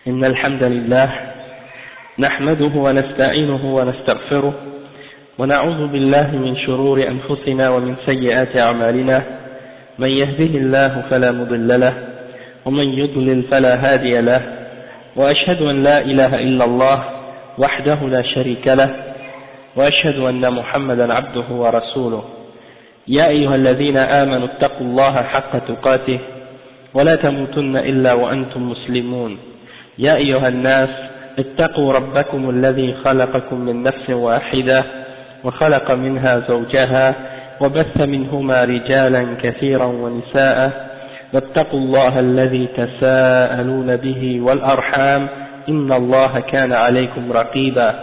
إن الحمد لله نحمده ونستعينه ونستغفره ونعوذ بالله من شرور أنفسنا ومن سيئات أعمالنا من يهده الله فلا مضل له ومن يضلل فلا هادي له وأشهد أن لا إله إلا الله وحده لا شريك له وأشهد أن محمدا عبده ورسوله يا أيها الذين آمنوا اتقوا الله حق تقاته ولا تموتن إلا وأنتم مسلمون يا أيها الناس اتقوا ربكم الذي خلقكم من نفس واحدة وخلق منها زوجها وبث منهما رجالا كثيرا ونساء واتقوا الله الذي تساءلون به والأرحام إن الله كان عليكم رقيبا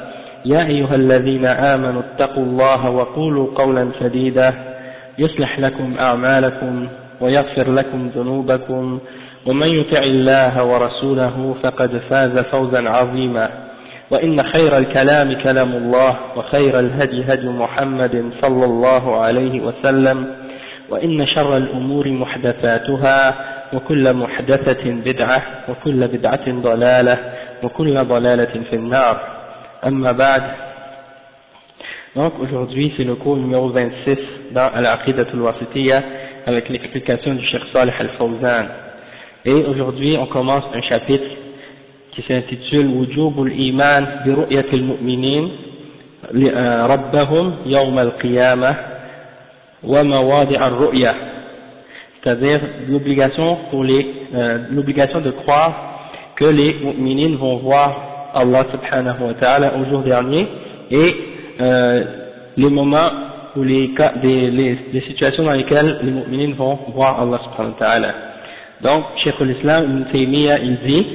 يا أيها الذين آمنوا اتقوا الله وقولوا قولا سديدا يصلح لكم أعمالكم ويغفر لكم ذنوبكم ومن يطع الله ورسوله فقد فاز فوزا عظيما وإن خير الكلام كلام الله وخير الهدي هدي محمد صلى الله عليه وسلم وإن شر الأمور محدثاتها وكل محدثة بدعة وكل بدعة ضلالة وكل ضلالة في النار أما بعد. Donc aujourd'hui c'est le cours numéro 26 dans Al-Aqidat al-Wasitiyya avec l'explication du Cheikh Salih al-Fawzan. Et aujourd'hui on commence un chapitre qui s'intitule Wujubul Iman bi Ru'yatil Mu'minin Rabbahum Yawm al-Qiyamah wa Mawadi' al-Ru'ya, c'est-à-dire l'obligation de croire que les mu'minines vont voir Allah subhanahu wa ta'ala au jour dernier et les moments ou les situations dans lesquelles les mu'minines vont voir Allah subhanahu wa ta'ala. Donc, Cheikh al-Islam Ibn Taymiyyah il dit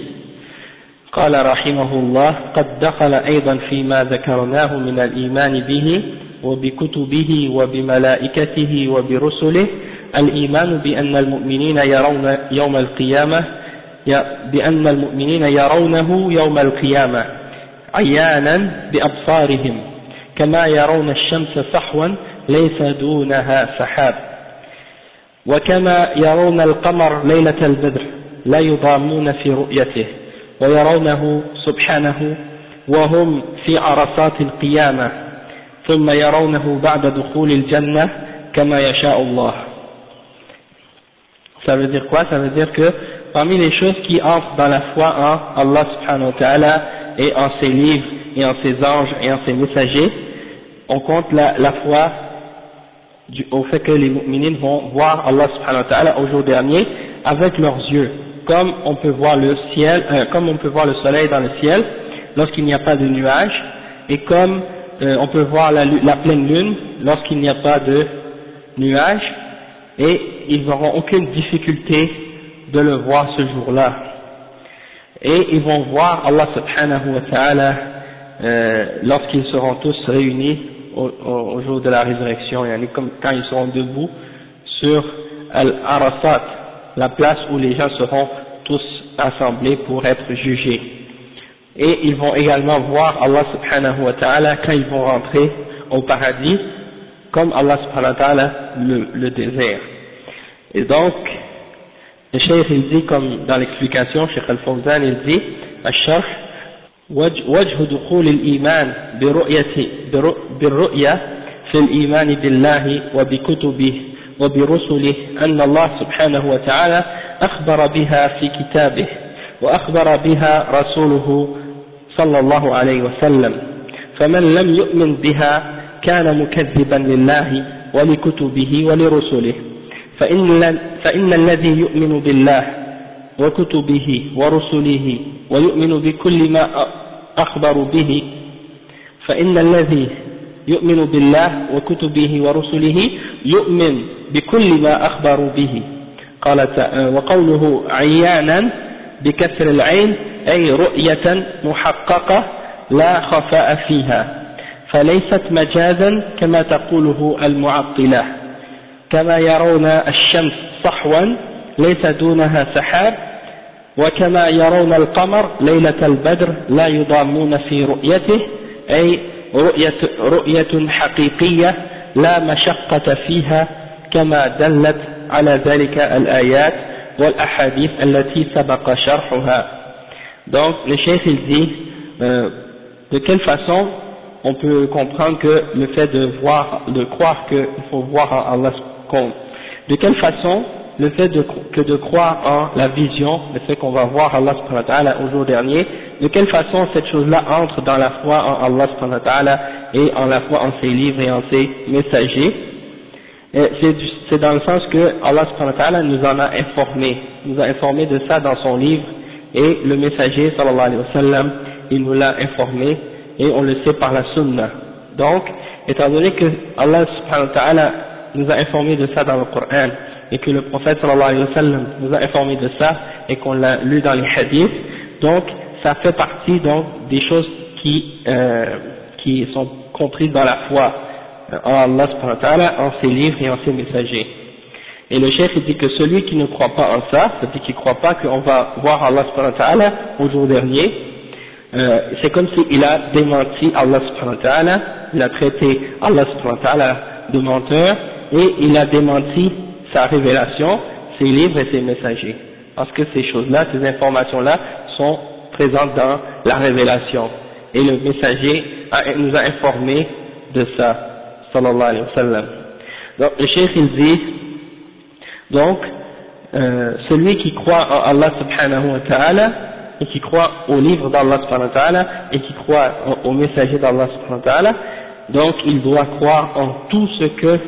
قال رحمه الله قد دخل أيضا فيما ذكرناه من الإيمان به وبكتبه وبملائكته وبرسله الإيمان بأن المؤمنين يرون يوم القيامة يرونه يوم القيامة عيانا بأبصارهم كما يرون الشمس صحوا ليس دونها سحاب وكما يرون القمر ليلة البدر لا يضامون في رؤيته ويرونه سبحانه وهم في عرصات القيامة ثم يرونه بعد دخول الجنة كما يشاء الله. Ça veut dire quoi? Ça veut dire que parmi les choses qui entrent dans la foi en Allah subhanahu wa ta'ala et en ses livres et en ses anges et en ses messagers, on compte la foi au fait que les mu'minines vont voir Allah subhanahu wa ta'ala au jour dernier avec leurs yeux, comme on peut voir le ciel, comme on peut voir le soleil dans le ciel lorsqu'il n'y a pas de nuages, et comme on peut voir la pleine lune lorsqu'il n'y a pas de nuages, et ils n'auront aucune difficulté de le voir ce jour-là. Et ils vont voir Allah subhanahu wa ta'ala lorsqu'ils seront tous réunis au jour de la résurrection, comme quand ils seront debout sur Al-Arasat, la place où les gens seront tous assemblés pour être jugés. Et ils vont également voir Allah subhanahu wa ta'ala quand ils vont rentrer au paradis, comme Allah subhanahu wa ta'ala le désire. Et donc, le Cheikh il dit, comme dans l'explication, Cheikh al-Fawzan il dit, Al-Sharh, وجه دخول الإيمان بالرؤية في الإيمان بالله وبكتبه وبرسله أن الله سبحانه وتعالى أخبر بها في كتابه وأخبر بها رسوله صلى الله عليه وسلم، فمن لم يؤمن بها كان مكذبا لله ولكتبه ولرسله، فإن الذي يؤمن بالله وكتبه ورسله ويؤمن بكل ما أخبروا به فإن الذي يؤمن بالله وكتبه ورسله يؤمن بكل ما أخبروا به. قال وقوله عيانا بكسر العين أي رؤية محققة لا خفاء فيها، فليست مجازا كما تقوله المعطلة، كما يرون الشمس صحوا ليس دونها سحاب، وكما يرون القمر ليلة البدر لا يضامون في رؤيته أي رؤية حقيقية لا مشقة فيها كما دلت على ذلك الآيات والأحاديث التي سبق شرحها. Donc le cheikh il dit de quelle façon on peut comprendre que le fait de croire qu'il faut voir en Allah compte. De quelle façon le fait de croire en la vision, le fait qu'on va voir Allah subhanahu wa ta'ala au jour dernier, de quelle façon cette chose-là entre dans la foi en Allah subhanahu wa ta'ala et en la foi en ses livres et en ses messagers. C'est dans le sens que Allah subhanahu wa ta'ala nous en a informé de ça dans son livre, et le messager sallallahu alayhi wa sallam, il nous l'a informé, et on le sait par la sunna. Donc, étant donné que Allah subhanahu wa ta'ala nous a informé de ça dans le Coran, et que le prophète sallallahu alayhi wa sallam nous a informé de ça, et qu'on l'a lu dans les hadiths, donc ça fait partie donc des choses qui sont comprises dans la foi en Allah subhanahu wa ta'ala, en ses livres et en ses messagers. Et le chef dit que celui qui ne croit pas en ça, c'est-à-dire qui ne croit pas qu'on va voir Allah subhanahu wa ta'ala au jour dernier, c'est comme s'il a démenti Allah subhanahu wa ta'ala, il a traité Allah subhanahu wa ta'ala de menteur, et il a démenti sa révélation, ses livres et ses messagers. Parce que ces choses-là, ces informations-là sont présentes dans la révélation. Et le messager nous a informé de ça, sallallahu alayhi wa sallam. Donc le cheikh il dit, donc celui qui croit en Allah subhanahu wa ta'ala, et qui croit au livre d'Allah subhanahu wa ta'ala, et qui croit au messager d'Allah subhanahu wa ta'ala, donc il doit croire en tout ce que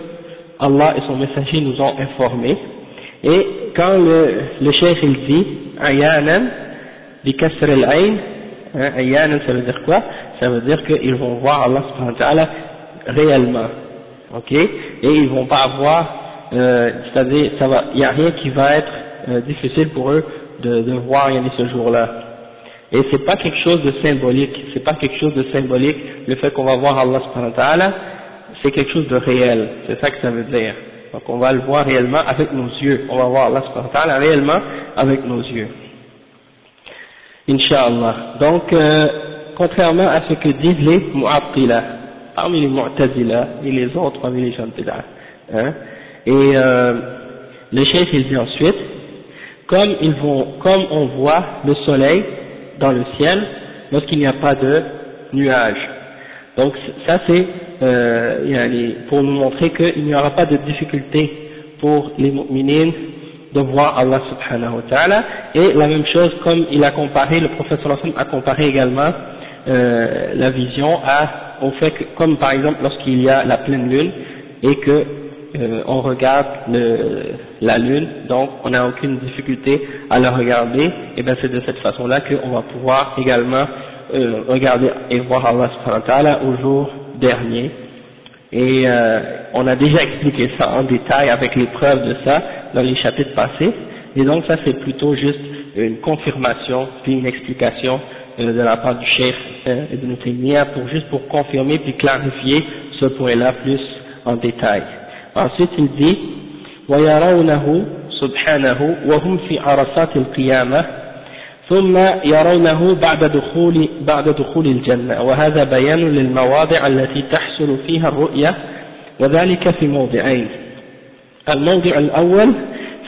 Allah et son messager nous ont informés. Et quand le cheikh il dit ayanan bi kasr al-ayn, ayanan ça veut dire quoi? Ça veut dire qu'ils vont voir Allah subhanahu wa ta'ala réellement, ok, et ils vont pas avoir c'est-à-dire il n'y a rien qui va être difficile pour eux de voir ce jour-là. Et c'est pas quelque chose de symbolique, le fait qu'on va voir Allah subhanahu wa ta'ala, c'est quelque chose de réel, c'est ça que ça veut dire. Donc on va le voir réellement avec nos yeux, on va voir Allah subhanahu wa ta'ala réellement avec nos yeux. Inch'Allah. Donc contrairement à ce que disent les Mu'attila, parmi les Mu'tazila et les autres parmi les gens de Bid'a, hein. Et le cheikh il dit ensuite, comme on voit le soleil dans le ciel lorsqu'il n'y a pas de nuages. Donc ça c'est pour nous montrer qu'il n'y aura pas de difficulté pour les mu'minines de voir Allah subhanahu wa ta'ala. Et la même chose, comme il a comparé, le prophète sallallahu alayhi wa sallam a comparé également la vision au fait que, comme par exemple lorsqu'il y a la pleine lune et que on regarde la lune, donc on n'a aucune difficulté à la regarder, et bien c'est de cette façon-là qu'on va pouvoir également regarder et voir Allah subhanahu wa ta'ala au jour dernier. Et on a déjà expliqué ça en détail avec les preuves de ça dans les chapitres passés, et donc ça c'est plutôt juste une confirmation puis une explication de la part du cheikh Ibn Taymiyyah pour confirmer puis clarifier ce point-là plus en détail. Ensuite il dit وَيَرَوْنَهُ سُبْحَانَهُ وَهُمْ فِي عَرَصَاتِ الْقِيَامَةِ ثم يرونه بعد دخول الجنة، وهذا بيان للمواضع التي تحصل فيها الرؤية، وذلك في موضعين. الموضع الأول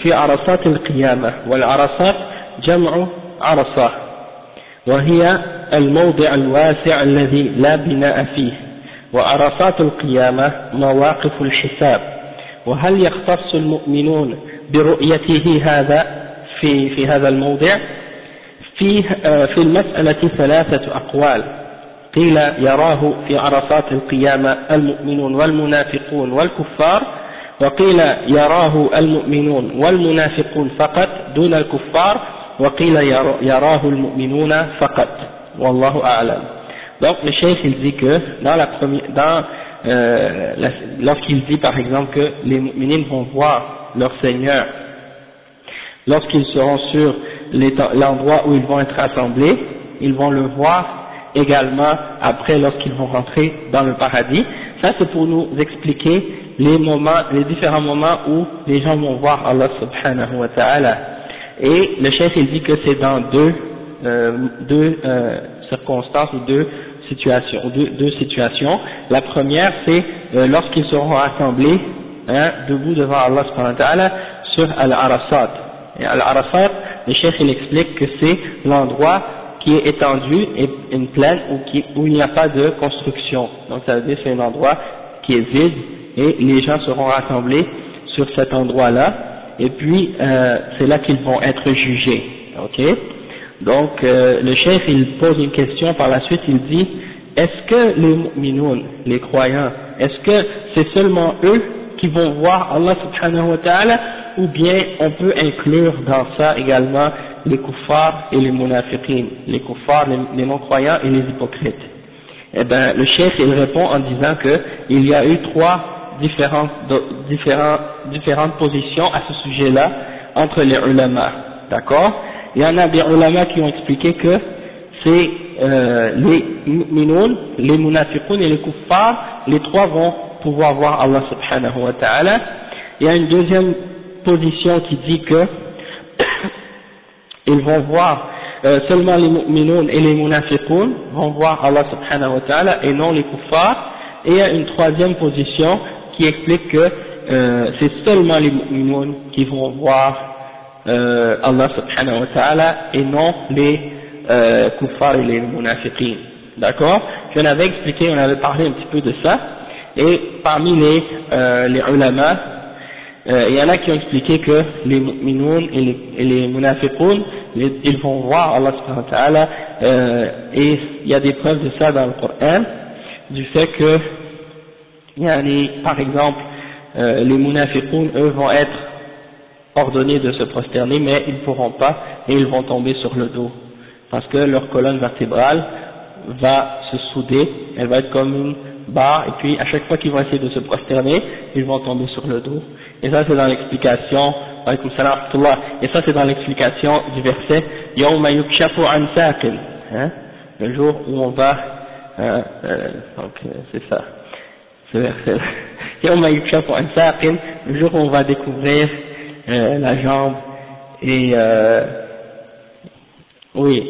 في عرصات القيامة، والعرصات جمع عرصة، وهي الموضع الواسع الذي لا بناء فيه، وعرصات القيامة مواقف الحساب. وهل يختص المؤمنون برؤيته هذا في هذا الموضع؟ في المسألة ثلاثة أقوال، قيل يراه في عرصات القيامة المؤمنون والمنافقون والكفار، وقيل يراه المؤمنون والمنافقون فقط دون الكفار، وقيل يراه المؤمنون فقط، والله أعلم. Donc le cheikh il dit que lorsqu'il dit par exemple que les mu'minines vont voir leur Seigneur lorsqu'ils seront sur l'endroit où ils vont être rassemblés, ils vont le voir également après lorsqu'ils vont rentrer dans le paradis. Ça c'est pour nous expliquer les différents moments où les gens vont voir Allah subhanahu wa ta'ala. Et le chef il dit que c'est dans deux circonstances ou deux situations. La première c'est lorsqu'ils seront assemblés debout devant Allah subhanahu wa ta'ala sur Al-Arasat. Et Al-Arasat, le chef il explique que c'est l'endroit qui est étendue et une plaine où il n'y a pas de construction. Donc ça veut dire que c'est un endroit qui est vide et les gens seront rassemblés sur cet endroit-là et puis c'est là qu'ils vont être jugés. Ok? Donc le cheikh il pose une question par la suite, il dit est-ce que les mu'minoun, les croyants, est-ce que c'est seulement eux qui vont voir Allah subhanahu wa ta'ala ou bien on peut inclure dans ça également les kuffars et les munafiqin, les kuffars, les non-croyants et les hypocrites? Eh bien, le cheikh il répond en disant que il y a eu trois différentes positions à ce sujet-là entre les ulama, d'accord? Il y en a des ulama qui ont expliqué que c'est les mu'minoun, les munafiqun et les kuffars, les trois vont pouvoir voir Allah subhanahu wa ta'ala. Il y a une deuxième position qui dit que ils vont voir seulement les mu'minoun et les munafiqun vont voir Allah subhanahu wa ta'ala et non les kuffars. Et il y a une troisième position qui explique que c'est seulement les mu'minoun qui vont voir Allah subhanahu wa ta'ala et non les kuffars et les munafiqin. D'accord? J'en avais expliqué, on avait parlé un petit peu de ça. Et parmi les ulama, il y en a qui ont expliqué que les mu'minoun et les munafiqun, ils vont voir Allah subhanahu wa ta'ala, et il y a des preuves de ça dans le Coran, du fait que, par exemple, les munafiqun, eux, vont être ordonnés de se prosterner, mais ils ne pourront pas, et ils vont tomber sur le dos, parce que leur colonne vertébrale va se souder, elle va être comme une barre, et puis à chaque fois qu'ils vont essayer de se prosterner, ils vont tomber sur le dos. Et ça c'est dans l'explication, et ça c'est dans l'explication du verset Yawma yukshafu an saqin, le jour où on va, donc c'est ça, ce verset. Yawma yukshafu an saqin, le jour où on va découvrir la jambe et oui,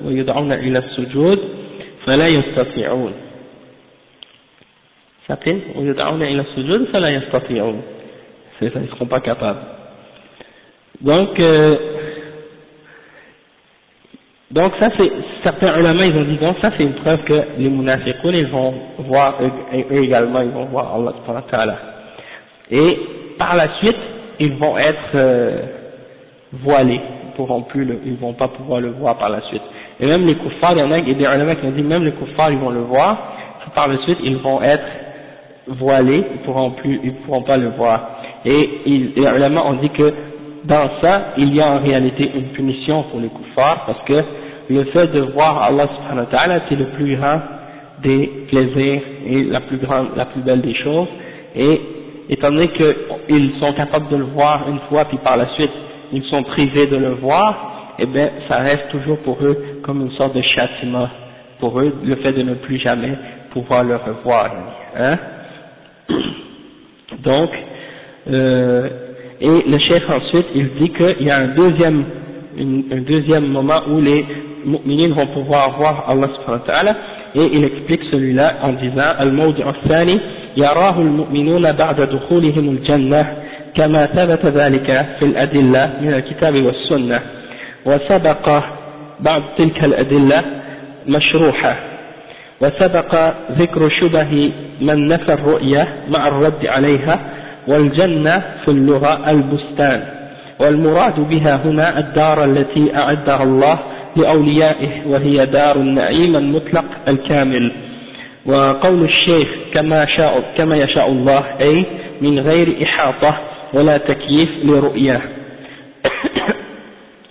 ويدعون إلى السجود فلا يستطيعون. ساقين ويدعون إلى السجود فلا يستطيعون. C'est ça, ils ne seront pas capables. Donc ça c'est, certains ulama ils ont dit donc ça c'est une preuve que les munafiqun ils vont voir, eux également ils vont voir Allah subhanahu wa ta'ala. Et par la suite ils vont être voilés, ils vont pas pouvoir le voir par la suite. Et même les kuffars, il y en a des ulama qui ont dit même les kuffars ils vont le voir, par la suite ils vont être voilés, ils pourront pas le voir. Et les ulama ont dit que dans ça, il y a en réalité une punition pour les kuffars, parce que le fait de voir Allah subhanahu wa ta'ala, c'est le plus grand des plaisirs et la plus belle des choses, et étant donné qu'ils sont capables de le voir une fois, puis par la suite, ils sont privés de le voir, eh bien, ça reste toujours pour eux comme une sorte de châtiment, pour eux, le fait de ne plus jamais pouvoir le revoir, hein. Donc, et le cheikh ensuite, il dit qu'il y a un deuxième moment où les mu'minines vont pouvoir voir Allah subhanahu wa ta'ala, et il explique celui-là en disant al-mawdi' al-thani yarahu al-mu'minuna ba'da dukhulihim al-jannah kama thabata dhalika fi al-adilla min al-kitab wa as-sunnah wa sabaqa ba'd tilka al-adilla mashruha wa sabaqa dhikru shubahi man nafa ar-ru'ya ma'a ar-radd 'alayha والجنة في اللغة البستان والمراد بها هنا الدار التي أعدها الله لأوليائه وهي دار النعيم المطلق الكامل وقول الشيخ كما يشاء الله أي من غير إحاطة ولا تكييف لرؤياه.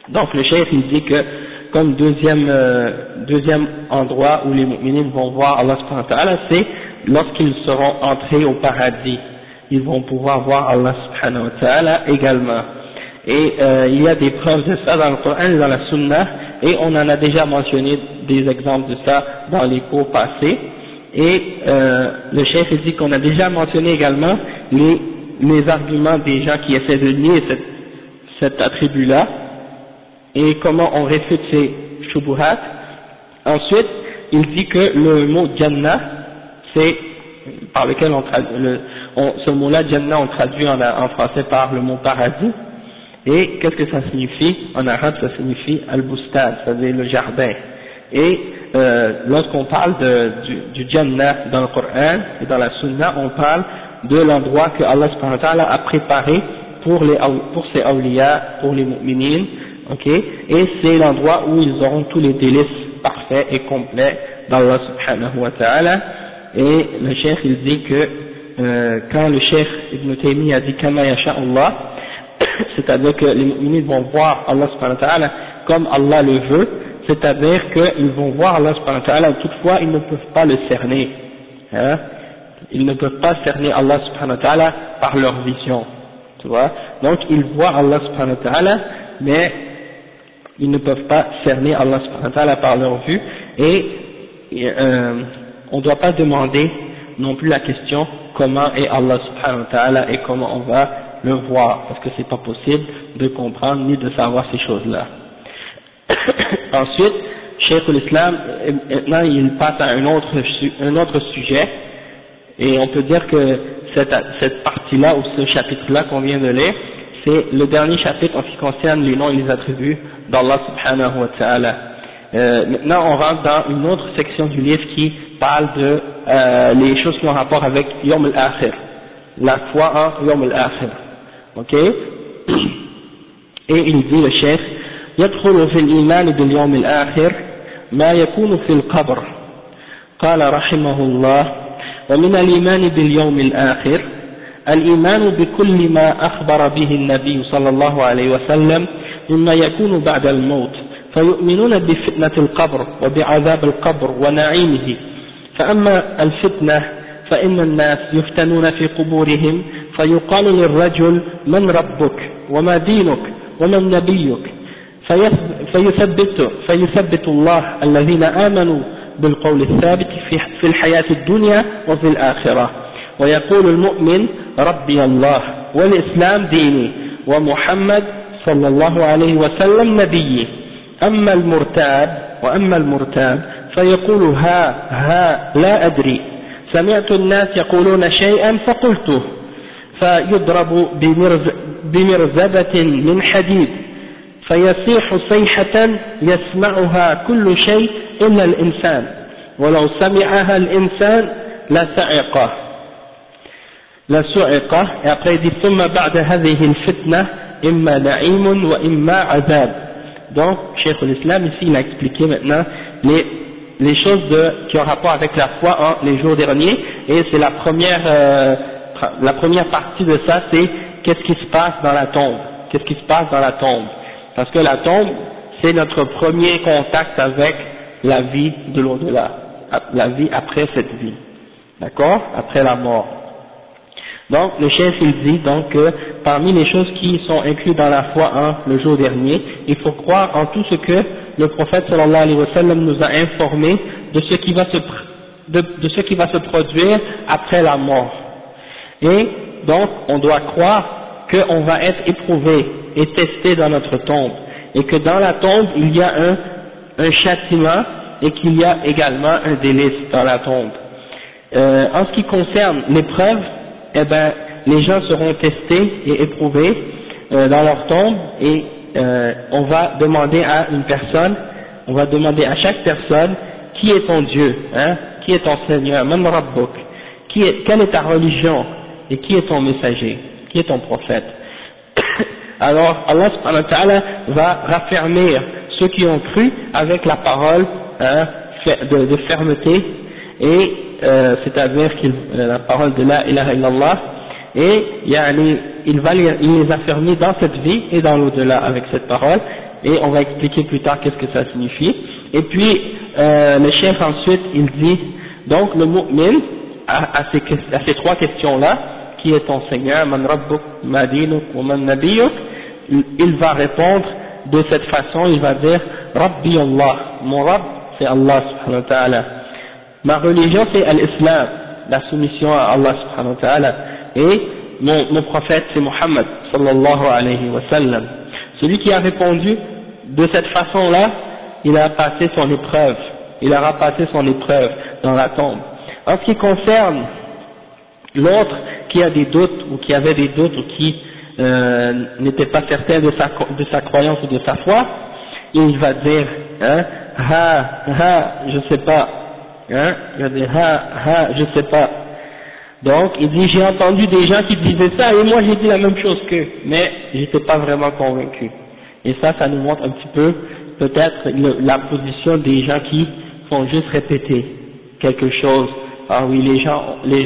Donc le cheikh il dit que comme deuxième endroit où les mu'minines vont voir Allah subhanahu wa ta'ala, c'est lorsqu'ils seront entrés au paradis. Ils vont pouvoir voir Allah subhanahu wa ta'ala également. Et il y a des preuves de ça dans le Coran et dans la Sunna, et on en a déjà mentionné des exemples de ça dans les cours passés. Et le cheikh dit qu'on a déjà mentionné également les arguments des gens qui essaient de nier cet attribut-là, et comment on réfute ces shubuhat. Ensuite, il dit que le mot Jannah, c'est par lequel on traduit, ce mot-là, Jannah, on traduit en français par le mot paradis, Et qu'est-ce que ça signifie? En arabe, ça signifie al-bustad, c'est-à-dire le jardin. Et lorsqu'on parle du Jannah dans le Coran et dans la Sunna, on parle de l'endroit que Allah subhanahu wa ta'ala a préparé pour ses awliya, pour les mu'minines, ok, et c'est l'endroit où ils auront tous les délices parfaits et complets d'Allah subhanahu wa ta'ala. Et le cheikh il dit que quand le cheikh Ibn Taymiyyah a dit kama yasha Allah, c'est-à-dire que les mu'minines vont voir Allah subhanahu wa ta'ala comme Allah le veut, c'est-à-dire qu'ils vont voir Allah subhanahu wa ta'ala, toutefois ils ne peuvent pas le cerner, hein? Ils ne peuvent pas cerner Allah subhanahu wa ta'ala par leur vision, tu vois. Donc ils voient Allah subhanahu wa ta'ala, mais ils ne peuvent pas cerner Allah subhanahu wa ta'ala par leur vue, et on ne doit pas demander non plus la question comment est Allah subhanahu wa ta'ala et comment on va le voir, parce que c'est pas possible de comprendre ni de savoir ces choses-là. Ensuite, Cheikh l'Islam, maintenant il passe à un autre sujet, et on peut dire que cette partie-là, ou ce chapitre-là qu'on vient de lire, c'est le dernier chapitre en ce qui concerne les noms et les attributs d'Allah subhanahu wa ta'ala. Maintenant on rentre dans une autre section du livre qui parle de les choses qui ont rapport avec Yawm al-Akhir, la foi en Yawm al-Akhir, ok. Et il dit le chef يدخل في الإيمان باليوم الآخر ما يكون في القبر. قال رحمه الله: ومن الإيمان باليوم الآخر الإيمان بكل ما أخبر به النبي صلى الله عليه وسلم مما يكون بعد الموت، فيؤمنون بفتنة القبر وبعذاب القبر ونعيمه. فأما الفتنة فإن الناس يفتنون في قبورهم، فيقال للرجل: من ربك وما دينك ومن نبيك؟ فيثبت الله الذين آمنوا بالقول الثابت في الحياة الدنيا وفي الآخرة، ويقول المؤمن: ربي الله والإسلام ديني ومحمد صلى الله عليه وسلم نبيي. أما المرتاب فيقول ها لا أدري، سمعت الناس يقولون شيئا فقلته، فيضرب بمرزبة من حديد فيصيح صيحة يسمعها كل شيء إلا الإنسان، ولو سمعها الإنسان لسعقه. Et après il dit ثم بعد هذه الفتنة إما نعيم وإما عذاب. Donc Cheikh l'Islam ici il a expliqué maintenant les choses qui ont rapport avec la foi en les jours derniers, et c'est la première partie de ça, c'est qu'est-ce qui se passe dans la tombe, qu'est-ce qui se passe dans la tombe, parce que la tombe c'est notre premier contact avec la vie de l'au-delà, la vie après cette vie, d'accord, après la mort. Donc le chef il dit donc que parmi les choses qui sont incluses dans la foi en le jour dernier, il faut croire en tout ce que le prophète sallallahu alayhi wa sallam nous a informé de ce qui va se produire après la mort. Et donc on doit croire qu'on va être éprouvé et testé dans notre tombe, et que dans la tombe il y a un châtiment, et qu'il y a également un délice dans la tombe. En ce qui concerne l'épreuve, eh ben, les gens seront testés et éprouvés dans leur tombe, et on va demander à une personne, on va demander à chaque personne: qui est ton Dieu, hein, qui est ton Seigneur, Man Rabbuk, quelle est ta religion, et qui est ton messager, qui est ton prophète. Alors Allah subhanahu wa ta'ala va raffermir ceux qui ont cru avec la parole de fermeté, et c'est-à-dire la parole de la ilaha illallah, et il les affermir dans cette vie et dans l'au-delà avec cette parole, et on va expliquer plus tard qu'est-ce que ça signifie. Et puis le chef ensuite il dit donc le mu'min à ces trois questions-là: qui est ton Seigneur, Man Rabbuk, Ma Dinuk, wa Man Nabiyuk, il va répondre de cette façon, il va dire: Rabbi Allah, mon Rabb c'est Allah subhanahu wa ta'ala, ma religion c'est l'islam, la soumission à Allah subhanahu wa ta'ala, et mon prophète c'est Muhammad sallallahu alayhi wa sallam. Celui qui a répondu de cette façon-là, il a passé son épreuve, il aura passé son épreuve dans la tombe. En ce qui concerne l'autre qui a des doutes, ou qui avait des doutes, ou qui n'était pas certain de sa croyance ou de sa foi, il va dire, hein, je sais pas, hein, il va dire, je sais pas. Donc, il dit, j'ai entendu des gens qui disaient ça, et moi j'ai dit la même chose qu'eux, mais j'étais pas vraiment convaincu. Et ça nous montre un petit peu, peut-être, la position des gens qui font juste répéter quelque chose. Ah oui, les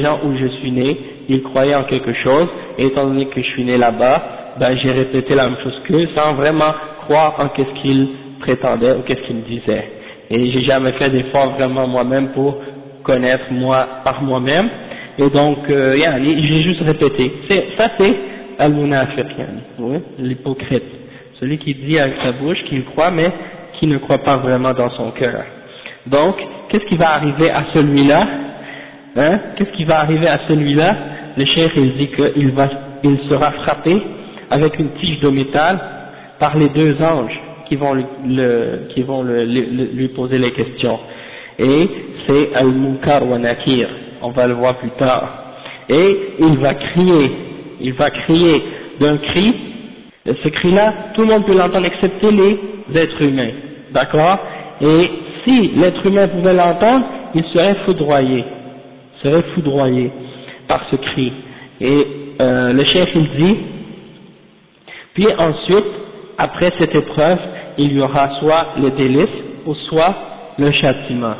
gens où je suis né, ils croyaient en quelque chose, et étant donné que je suis né là-bas, ben j'ai répété la même chose qu'eux, sans vraiment croire en qu'est-ce qu'ils prétendaient ou qu'est-ce qu'ils disaient. Et j'ai jamais fait d'effort vraiment moi-même pour connaître par moi-même. Et donc, j'ai juste répété. Ça c'est al-munafiq, oui, l'hypocrite. Celui qui dit avec sa bouche qu'il croit, mais qui ne croit pas vraiment dans son cœur. Donc, qu'est-ce qui va arriver à celui-là? Hein? Qu'est-ce qui va arriver à celui-là? Le cheikh, il dit qu'il sera frappé avec une tige de métal par les deux anges qui vont lui poser les questions. Et c'est al-munkar wa nakir. On va le voir plus tard. Et il va crier d'un cri. Ce cri-là, tout le monde peut l'entendre excepté les êtres humains. D'accord? Et si l'être humain pouvait l'entendre, il serait foudroyé par ce cri. Et le chef il dit, puis ensuite, après cette épreuve, il y aura soit le délice ou soit le châtiment.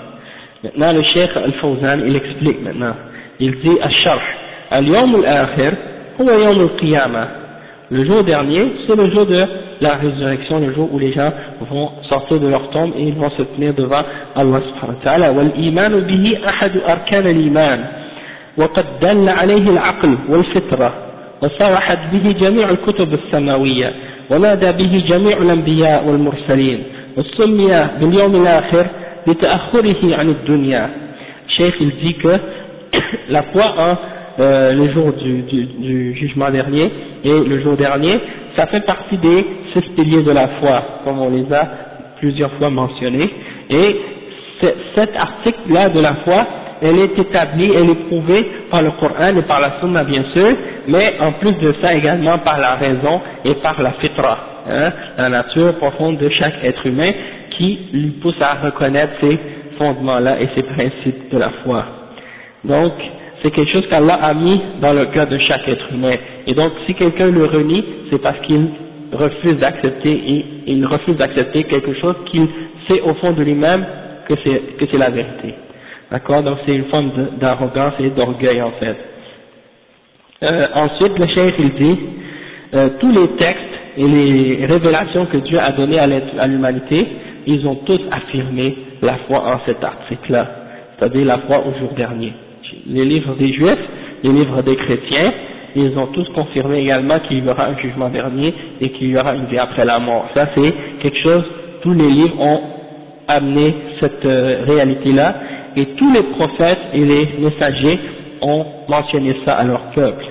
Maintenant le cheikh Al-Fawzan il explique maintenant, il dit Ash-Sharh, Al-Yawm al-Akhir huwa Yawm al-Qiyamah. Le jour dernier, c'est le jour de la résurrection, le jour où les gens vont sortir de leur tombe et ils vont se tenir devant Allah subhanahu wa ta'ala. Wal-Iman bihi ahadu arkan al-Iman, wa qad dalla alayhi al-aql wal-fitra, wa sarahat bihi jami' al-kutub al-samawiyya, wa nada bihi jami' al-anbiya wal-mursalin, wa summiya bil-Yawm al-Akhir لتأخره عن الدنيا. Cheikh il dit que la foi en le jour du jugement dernier et le jour dernier, ça fait partie des 6 piliers de la foi, comme on les a plusieurs fois mentionnés. Et cet article-là de la foi, elle est établie, elle est prouvée par le Coran et par la Sunna bien sûr, mais en plus de ça également par la raison et par la fitra, hein, la nature profonde de chaque être humain, qui lui pousse à reconnaître ces fondements-là et ces principes de la foi. Donc, c'est quelque chose qu'Allah a mis dans le cœur de chaque être humain. Et donc, si quelqu'un le renie, c'est parce qu'il refuse d'accepter quelque chose qu'il sait au fond de lui-même que c'est la vérité. D'accord? Donc, c'est une forme d'arrogance et d'orgueil, en fait. Ensuite, le cheikh, il dit, tous les textes et les révélations que Dieu a données à l'humanité, ils ont tous affirmé la foi en cet article-là, c'est-à-dire la foi au jour dernier. Les livres des Juifs, les livres des chrétiens, ils ont tous confirmé également qu'il y aura un jugement dernier et qu'il y aura une vie après la mort. Ça c'est quelque chose, tous les livres ont amené cette réalité-là et tous les prophètes et les messagers ont mentionné ça à leur peuple.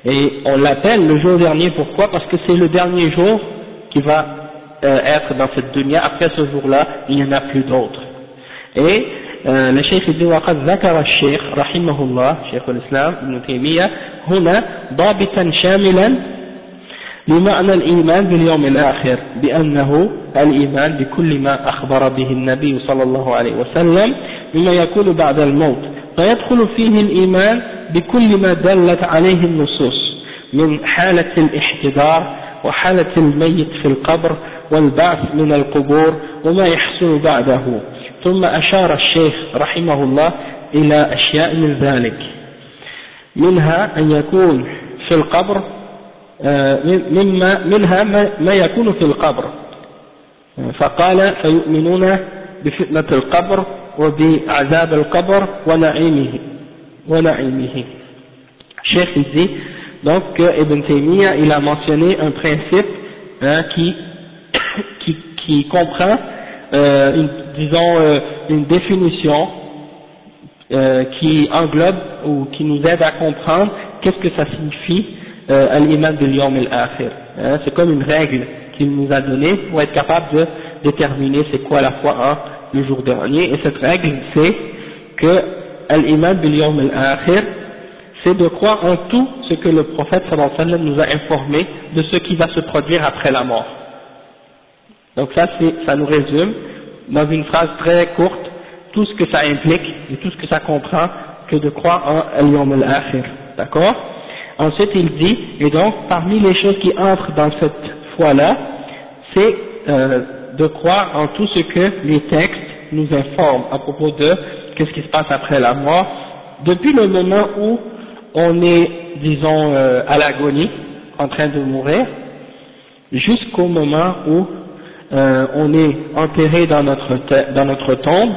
Et on l'appelle le jour dernier, pourquoi? Parce que c'est le dernier jour qui va être dans cette dunya. Après ce jour-là, il n'y en a plus d'autres. Et le cheikh dit وقد ذكر الشيخ رحمه الله شيخ الإسلام ابن تيمية هنا ضابطا شاملا لمعنى الإيمان باليوم الآخر بأنه الإيمان بكل ما أخبر به النبي صلى الله عليه وسلم مما يكون بعد الموت فيدخل فيه الإيمان بكل ما دلت عليه النصوص من حالة الاحتضار وحالة الميت في القبر والبعث من القبور وما يحصل بعده. ثم أشار الشيخ رحمه الله إلى أشياء من ذلك منها أن يكون في القبر منها ما يكون في القبر فقال فيؤمنون بفتنة القبر وبعذاب القبر ونعيمه. Cheikh dit donc Ibn Taymiyyah il a mentionné un principe qui comprend une définition qui englobe ou qui nous aide à comprendre qu'est-ce que ça signifie al-iman bil yawm al-akhir. C'est comme une règle qu'il nous a donnée pour être capable de déterminer c'est quoi la foi en le jour dernier. Et cette règle c'est que al-iman bil yawm al-akhir c'est de croire en tout ce que le prophète sallallahu alayhi wa sallam nous a informé de ce qui va se produire après la mort. Donc ça nous résume dans une phrase très courte tout ce que ça implique et tout ce que ça comprend que de croire en al-yawm al-akhir. D'accord? Ensuite il dit, et donc parmi les choses qui entrent dans cette foi-là, c'est de croire en tout ce que les textes nous informent à propos de qu'est-ce qui se passe après la mort, depuis le moment où on est, disons, à l'agonie, en train de mourir, jusqu'au moment où on est enterré dans notre tombe,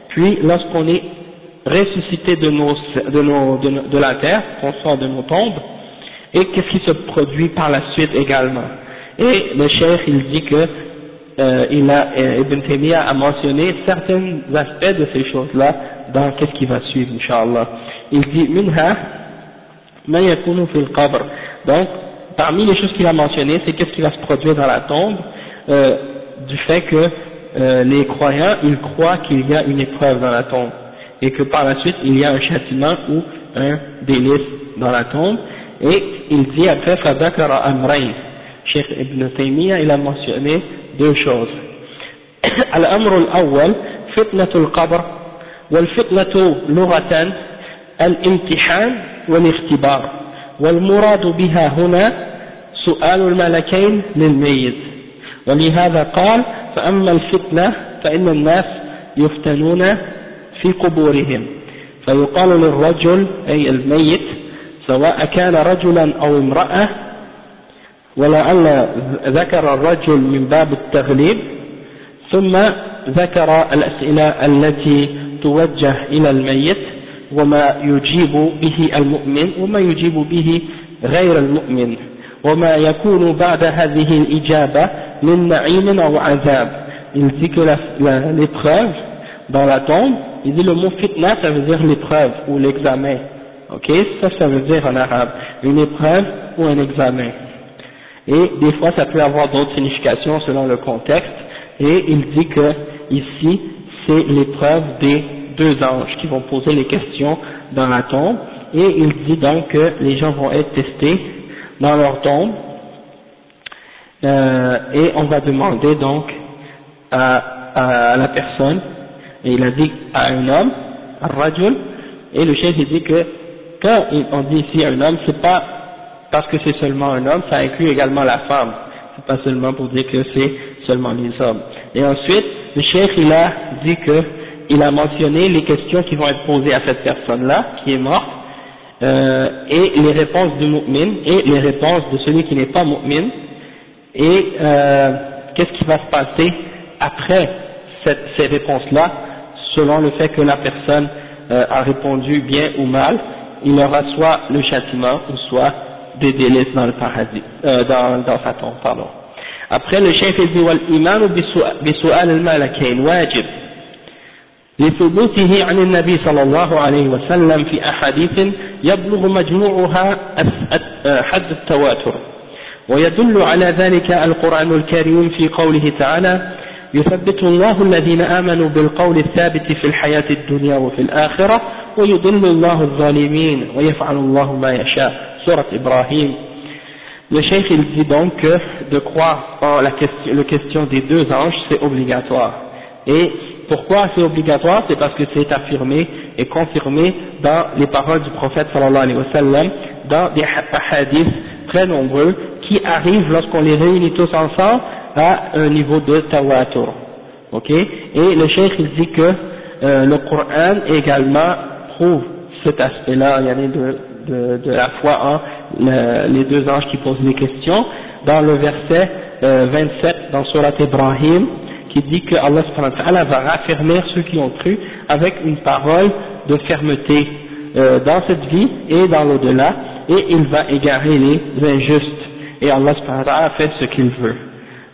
puis lorsqu'on est ressuscité de la terre, qu'on sort de nos tombes, et qu'est-ce qui se produit par la suite également. Et le cheikh il dit que Ibn Taymiyyah a mentionné certains aspects de ces choses-là dans qu'est-ce qui va suivre, Inch'Allah. Il dit minha ma yakunu fil qabr. Donc parmi les choses qu'il a mentionnées, c'est qu'est-ce qui va se produire dans la tombe, du fait que les croyants ils croient qu'il y a une épreuve dans la tombe et que par la suite il y a un châtiment ou un délice dans la tombe. Et il dit après fadakara amrayn. Cheikh Ibn Taymiyyah il a mentionné deux choses. Al-amr al-awwal fitnatul qabr wal fitnatu lughatan al-imtihan wal ikhtibar wal murad biha huna su'al al-malakayn lil mayyit. ولهذا قال فأما الفتنة فإن الناس يفتنون في قبورهم فيقال للرجل أي الميت سواء كان رجلا أو امرأة ولعل ذكر الرجل من باب التغليب ثم ذكر الأسئلة التي توجه إلى الميت وما يجيب به المؤمن وما يجيب به غير المؤمن وما يكون بعد هذه الإجابة من نعيم أو عذاب. Il dit que l'épreuve dans la tombe, il dit le mot fitna ça veut dire l'épreuve ou l'examen, ok, ça veut dire en arabe une épreuve ou un examen, et des fois ça peut avoir d'autres significations selon le contexte, et il dit que ici c'est l'épreuve des deux anges qui vont poser les questions dans la tombe, et il dit donc que les gens vont être testés dans leur tombe, et on va demander donc à la personne, et il a dit à un homme, à Rajul, et le chef dit que quand on dit ici un homme, c'est pas parce que c'est seulement un homme, ça inclut également la femme, c'est pas seulement pour dire que c'est seulement les hommes. Et ensuite, le chef il a dit que il a mentionné les questions qui vont être posées à cette personne-là, qui est morte, et les réponses du mu'min, et les réponses de celui qui n'est pas mu'min, et qu'est-ce qui va se passer après ces réponses-là, selon le fait que la personne a répondu bien ou mal, il aura soit le châtiment ou soit des délices dans le paradis, dans sa tombe, pardon. Après le cheikh dit wal iman bi su'al al-malakayn wajib لثبوته عن النبي صلى الله عليه وسلم في أحاديث يبلغ مجموعها حد التواتر ويدل على ذلك القرآن الكريم في قوله تعالى يثبت الله الذين آمنوا بالقول الثابت في الحياة الدنيا وفي الآخرة ويضل الله الظالمين ويفعل الله ما يشاء سورة إبراهيم. Le cheikh il dit donc que de croire en la question des deux anges c'est obligatoire. Et pourquoi c'est obligatoire? C'est parce que c'est affirmé et confirmé dans les paroles du prophète sallallahu alayhi wa sallam, dans des hadiths très nombreux qui arrivent lorsqu'on les réunit tous ensemble à un niveau de tawatur. Ok? Et le cheikh il dit que le Coran également prouve cet aspect-là, il y en a de la foi en les deux anges qui posent les questions, dans le verset 27 dans Surat Ibrahim, qui dit que Allah subhanahu wa ta'ala va raffermir ceux qui ont cru avec une parole de fermeté dans cette vie et dans l'au-delà, et il va égarer les injustes, et Allah subhanahu wa ta'ala fait ce qu'il veut.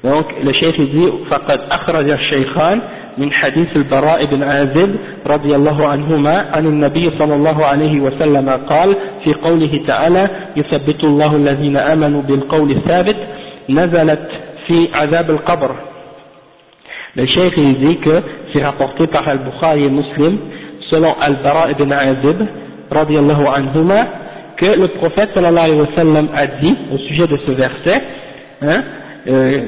Donc le cheikh dit فقد أخرج الشيخان من حديث البراء بن عازب رضي الله عنهما عن النبي صلى الله عليه وسلم قال في قوله تعالى يثبت الله الذين آمنوا بالقول الثابت نزلت في عذاب القبر. Le cheikh il dit que c'est rapporté par Al-Bukhari et Muslim selon Al-Bara ibn Azib radiyallahu anhuma que le prophète sallallahu alayhi wa sallam a dit au sujet de ce verset, hein,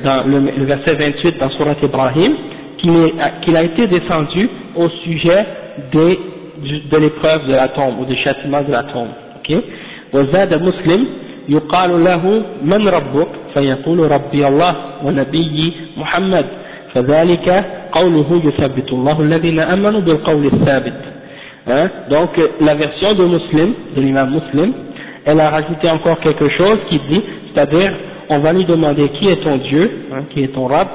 dans le verset 28 dans Surat Ibrahim, qu'il a été descendu au sujet de l'épreuve de la tombe ou des châtiments de la tombe. Okay? وزاد مسلم يقال له من ربك فيقول ربي الله ونبي محمد فذلك قوله يثبت الله الذين آمنوا بالقول الثابت. Hein? Donc la version de Muslim, de l'imam Muslim, elle a rajouté encore quelque chose qui dit, c'est-à-dire on va lui demander qui est ton Dieu, hein, qui est ton Rabb,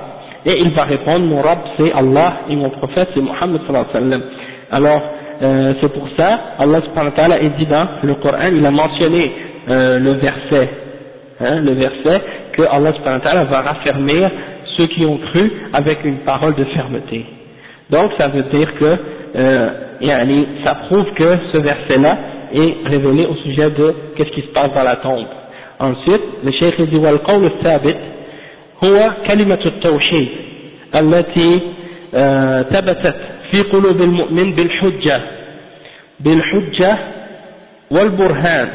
et il va répondre mon Rabb c'est Allah et mon prophète c'est Muhammad sallallahu alayhi wa sallam. Alors c'est pour ça Allah subhanahu wa ta'ala dit dans le Coran, il a mentionné le verset que Allah subhanahu wa ta'ala va raffermir ceux qui ont cru avec une parole de fermeté. Donc ça veut dire que ça prouve que ce verset-là est révélé au sujet de qu'est-ce qui se passe dans la tombe. Ensuite, le cheikh dit والقول الثابت هو كلمة التوحيد التي ثبتت في قلوب المؤمن بالحجة والبرهان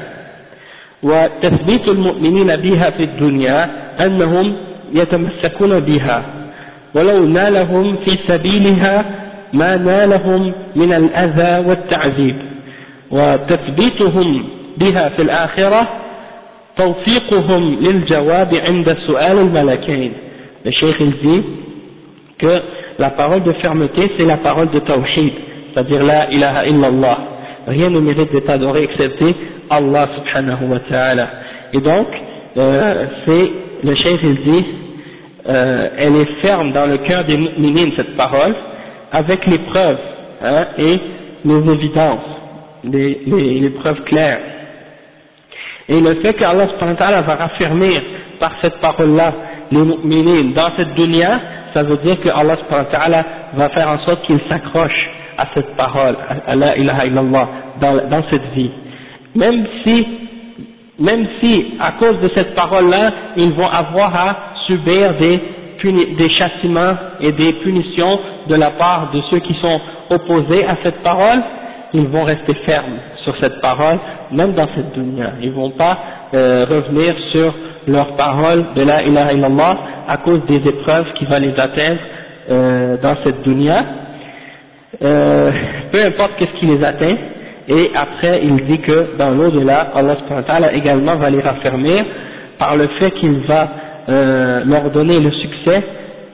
وتثبيت المؤمنين بها في الدنيا أنهم يتمسكون بها ولو نالهم في سبيلها ما نالهم من الأذى والتعذيب وتثبيتهم بها في الآخرة توفيقهم للجواب عند سؤال الملكين. Le cheikh il dit que la parole de fermeté c'est la parole de tawhid, c'est-à-dire la ilaha illallah, rien ne mérite d'être adoré excepté Allah subhanahu wa ta'ala. Et donc c'est le cheikh il dit elle est ferme dans le cœur des mu'minines cette parole avec les preuves et les évidences, les preuves claires. Et le fait qu'Allah subhanahu wa ta'ala va raffermir par cette parole-là les mu'minines dans cette dunya, ça veut dire que Allah subhanahu wa ta'ala va faire en sorte qu'ils s'accrochent à cette parole, à la ilaha illallah, dans cette vie. Même si à cause de cette parole-là, ils vont avoir à subir des châtiments et des punitions de la part de ceux qui sont opposés à cette parole, ils vont rester fermes sur cette parole, même dans cette dunya. Ils ne vont pas revenir sur leur parole de la ilaha illallah à cause des épreuves qui vont les atteindre dans cette dunya. Peu importe qu'est-ce qui les atteint, et après il dit que dans l'au-delà, Allah subhanahu wa ta'ala également va les raffermir par le fait qu'il va leur donner le succès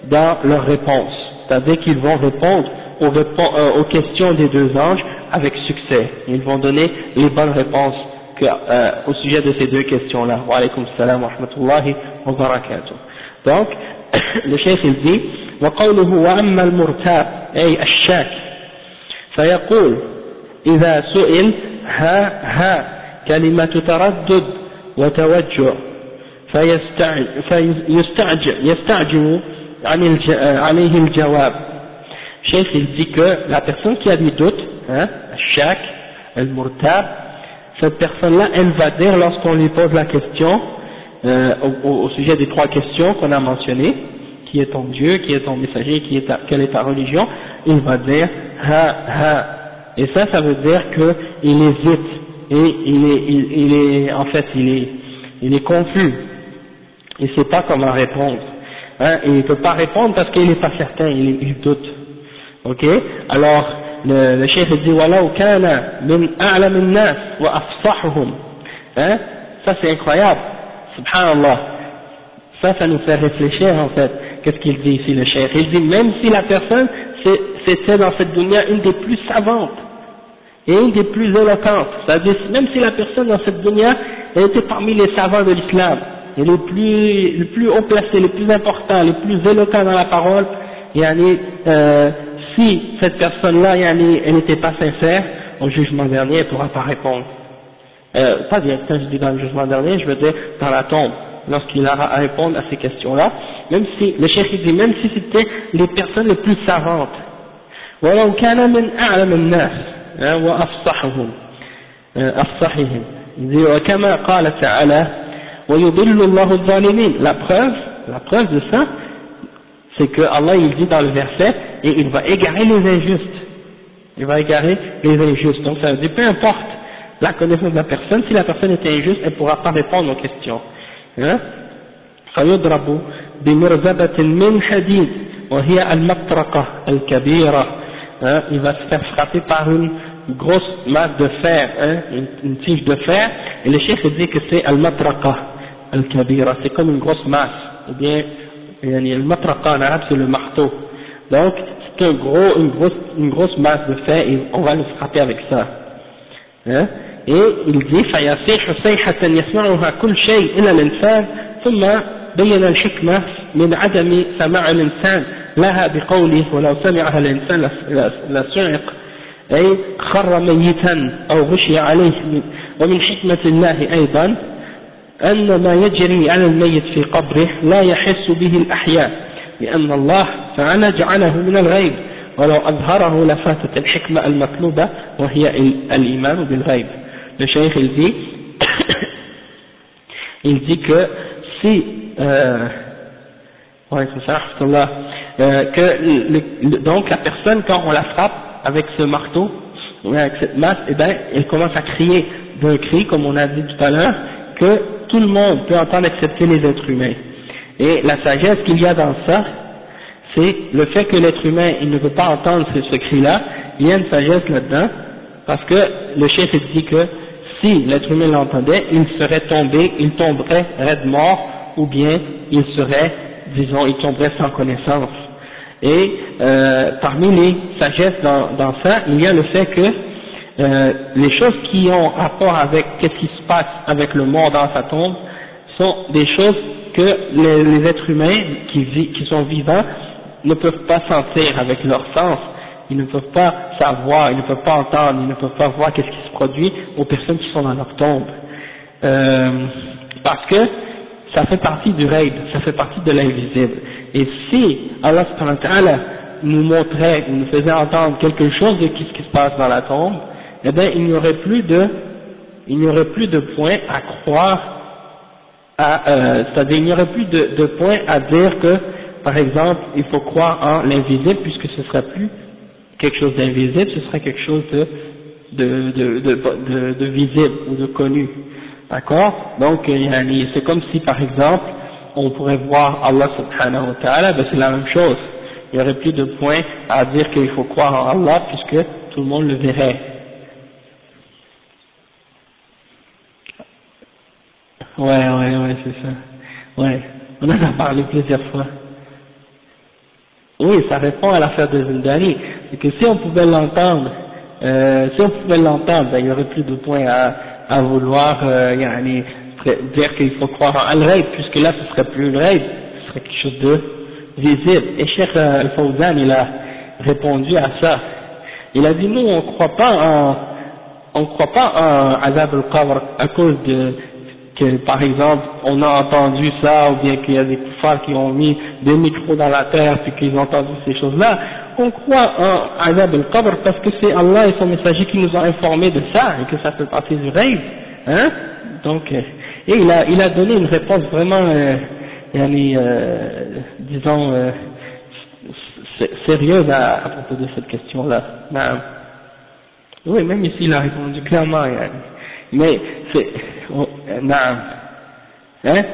dans leurs réponses, c'est-à-dire qu'ils vont répondre aux questions des deux anges avec succès. Ils vont donner les bonnes réponses au sujet de ces deux questions-là. Wa alaykum salam wa rahmatullahi wa barakatuh. Donc, le cheikh il dit وقوله وأما المرتاب أي الشاك فيقول إذا سئل ها كلمة تردد وتوجع فيستعجل عليه الجواب. Cheikh il dit que la personne qui a des doutes, Shak, al-Murtab, cette personne-là, elle va dire lorsqu'on lui pose la question, au sujet des trois questions qu'on a mentionnées, qui est ton Dieu, qui est ton messager, quelle est ta religion, il va dire ha. Et ça veut dire qu'il hésite, et il est confus, il ne sait pas comment répondre, et il ne peut pas répondre parce qu'il n'est pas certain, il doute. Ok, alors le cheikh dit walau kana min a'lam an-nas wa afsahhum, ça c'est incroyable, subhanallah, ça nous fait réfléchir en fait. Qu'est-ce qu'il dit ici le cheikh? Il dit même si la personne c'était dans cette dunya une des plus savantes et une des plus éloquentes, c'est-à-dire même si la personne dans cette dunya elle était parmi les savants de l'islam et les plus haut placés, les plus importants, les plus éloquents dans la parole, si cette personne-là, elle n'était pas sincère, au jugement dernier, elle ne pourra pas répondre. Pas directement, je dis dans le jugement dernier, je veux dire dans la tombe, lorsqu'il aura à répondre à ces questions-là, même si, le cheikh dit, même si c'était les personnes les plus savantes. وَلَوْ كَانَ مِنْ أَعْلَمِ النَّاسِ وَأَفْصَحِهِمْ. Il dit, وَكَمَا قَالَ تَعَالَى وَيُضِلُّ اللَّهُ الظَّالِمِينَ. La preuve de ça, c'est que Allah il dit dans le verset, et il va égarer les injustes. Il va égarer les injustes. Donc ça veut dire, peu importe la connaissance de la personne. Si la personne était injuste, elle ne pourra pas répondre aux questions. Hein? فيضرب بمرزبة من حديد وهي المطرقة الكبيرة. Il va se faire frapper par une grosse masse de fer, hein, une tige de fer, et le cheikh dit que c'est al-matraqa al-kabira, c'est comme une grosse masse, ou bien al-matraqa en arabe c'est le marteau, donc c'est une grosse masse de fer et on va le frapper avec ça, hein, et il dit فيصيح صيحة يسمعها كل شيء إلا الإنسان ثم بين الحكمة من عدم سماع الإنسان لها بقوله ولو سمعها الإنسان لصعق أي خر ميتا أو غشي عليه. ومن حكمة الله أيضا أن ما يجري على الميت في قبره لا يحس به الأحياء لأن الله تعالى جعله من الغيب ولو أظهره لفاتت الحكمة المطلوبة وهي الإيمان بالغيب. Le cheikh il dit que si donc la personne quand on la frappe avec ce marteau, avec cette masse, eh ben, elle commence à crier d'un cri, comme on a dit tout à l'heure, que tout le monde peut entendre excepté les êtres humains. Et la sagesse qu'il y a dans ça, c'est le fait que l'être humain, il ne peut pas entendre ce cri-là, il y a une sagesse là-dedans, parce que le chef dit que si l'être humain l'entendait, il serait tombé, il tomberait raide mort, ou bien il serait, disons, il tomberait sans connaissance. Et parmi les sagesses dans ça, il y a le fait que les choses qui ont rapport avec qu'est-ce qui se passe avec le mort dans sa tombe sont des choses que les êtres humains qui sont vivants ne peuvent pas sentir avec leur sens, ils ne peuvent pas savoir, ils ne peuvent pas entendre, ils ne peuvent pas voir qu'est-ce qui se produit aux personnes qui sont dans leur tombe, parce que ça fait partie du ghaib, ça fait partie de l'invisible. Et si Allah subhanahu wa ta'ala nous montrait, nous faisait entendre quelque chose de ce qui se passe dans la tombe, eh bien il n'y aurait plus de points à croire c'est-à-dire il n'y aurait plus de points à dire que, par exemple, il faut croire en l'invisible, puisque ce serait plus quelque chose d'invisible, ce serait quelque chose de visible ou de connu. D'accord? Donc, c'est comme si, par exemple, on pourrait voir Allah subhanahu wa ta'ala, ben c'est la même chose. Il n'y aurait plus de points à dire qu'il faut croire en Allah, puisque tout le monde le verrait. Ouais, c'est ça. Ouais, on en a parlé plusieurs fois. Oui, ça répond à l'affaire de Zindani. C'est que si on pouvait l'entendre, ben, il n'y aurait plus de points à vouloir dire qu'il faut croire en al-Ghaib, puisque là ce serait plus le Ghaib, ce serait quelque chose de visible. Et Cheikh Al-Fawzan, il a répondu à ça. Il a dit, nous on croit pas en Azab al-Qabr à cause que par exemple on a entendu ça, ou bien qu'il y a des kuffars qui ont mis des micros dans la terre puis qu'ils ont entendu ces choses-là. On croit en Azab al-Qabr parce que c'est Allah et son messager qui nous ont informés de ça et que ça fait partie du rêve, hein. Donc, et il a donné une réponse vraiment, disons, sérieuse à propos de cette question-là. Oui, même ici il a répondu clairement, mais c'est, hein?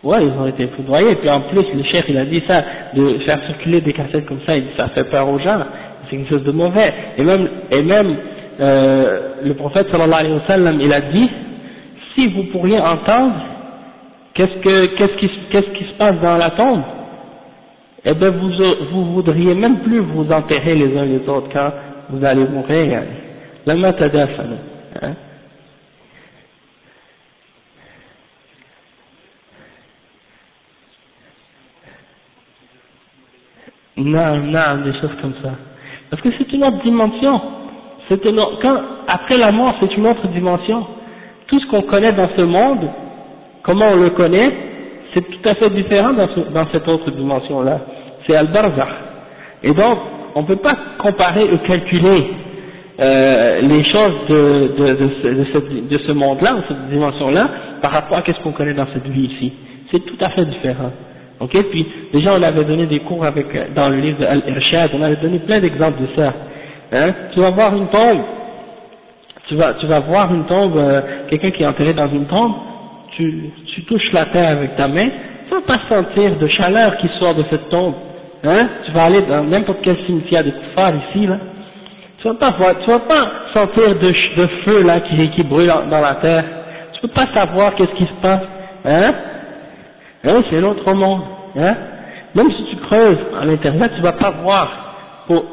Ouais, ils ont été foudroyés, puis en plus le cheikh il a dit ça, de faire circuler des cassettes comme ça, il dit ça fait peur aux gens, c'est quelque chose de mauvais. Et même le prophète sallallahu alayhi wa sallam, il a dit, si vous pourriez entendre qu'est-ce qui se passe dans la tombe, eh ben vous voudriez même plus vous enterrer les uns les autres quand vous allez mourir. Lama tadafanu, hein? Non, des choses comme ça. Parce que c'est une autre dimension. Après la mort, c'est une autre dimension. Tout ce qu'on connaît dans ce monde, comment on le connaît, c'est tout à fait différent dans cette autre dimension-là. C'est Al-Barzakh. Et donc, on ne peut pas comparer ou calculer les choses de ce monde-là, ou cette dimension-là, par rapport à ce qu'on connaît dans cette vie ici. C'est tout à fait différent. Ok, puis déjà on avait donné des cours dans le livre de Al-Irshad, on avait donné plein d'exemples de ça. Hein? Tu vas voir une tombe, tu vas voir une tombe, quelqu'un qui est enterré dans une tombe, tu touches la terre avec ta main, tu vas pas sentir de chaleur qui sort de cette tombe, hein, tu vas aller dans n'importe quel cimetière des kuffars ici, là, tu vas pas sentir de feu, là, qui brûle dans la terre, tu peux pas savoir qu'est-ce qui se passe, hein, c'est un autre monde, hein, même si tu creuses à l'intérieur, tu vas pas voir,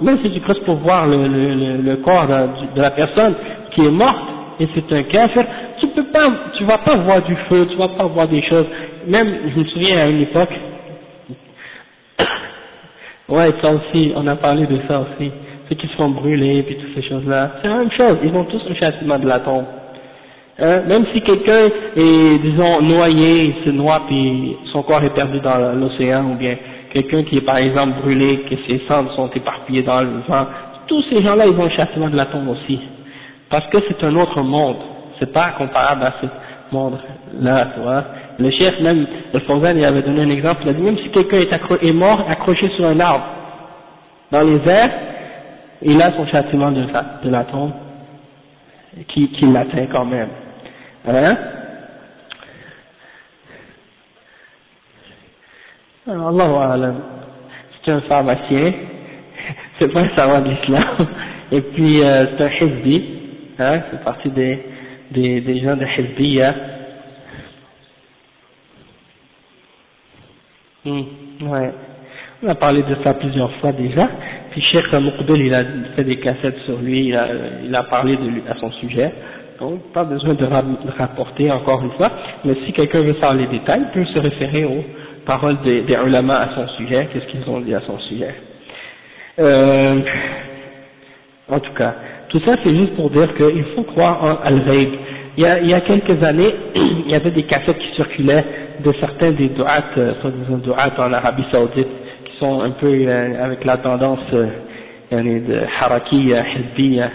même si tu creuses pour voir le corps de la personne qui est morte, et c'est un kafir, tu vas pas voir du feu, tu vas pas voir des choses, même, je me souviens à une époque, ouais, ça aussi, on a parlé de ça aussi, ceux qui se font brûler, puis toutes ces choses-là, c'est la même chose, ils ont tous un châtiment de la tombe. Même si quelqu'un est, disons, noyé, il se noie, puis son corps est perdu dans l'océan, ou bien quelqu'un qui est par exemple brûlé, que ses cendres sont éparpillées dans le vent, tous ces gens-là, ils ont le châtiment de la tombe aussi. Parce que c'est un autre monde, c'est pas comparable à ce monde-là, tu vois. Le chef, même, le Fawzan, il avait donné un exemple, il a dit, même si quelqu'un est mort accroché sur un arbre, dans les airs, il a son châtiment de la tombe, qui l'atteint quand même. Hein? Alors, Allahu A'lam, c'est un pharmacien, c'est pas un savant de l'islam, et puis c'est un hizbi, hein, c'est partie des gens de hizbiya. Ouais, on a parlé de ça plusieurs fois déjà, puis Cheikh Muqbil, il a fait des cassettes sur lui, il a parlé de lui à son sujet, donc pas besoin de rapporter encore une fois, mais si quelqu'un veut savoir les détails, il peut se référer aux paroles des ulama à son sujet, qu'est-ce qu'ils ont dit à son sujet. En tout cas, tout ça c'est juste pour dire qu'il faut croire en al-ghaib. Il y a quelques années, il y avait des cassettes qui circulaient de certains des du'at, soi-disant du'at en Arabie Saoudite, qui sont un peu avec la tendance de harakiya, hizbiya.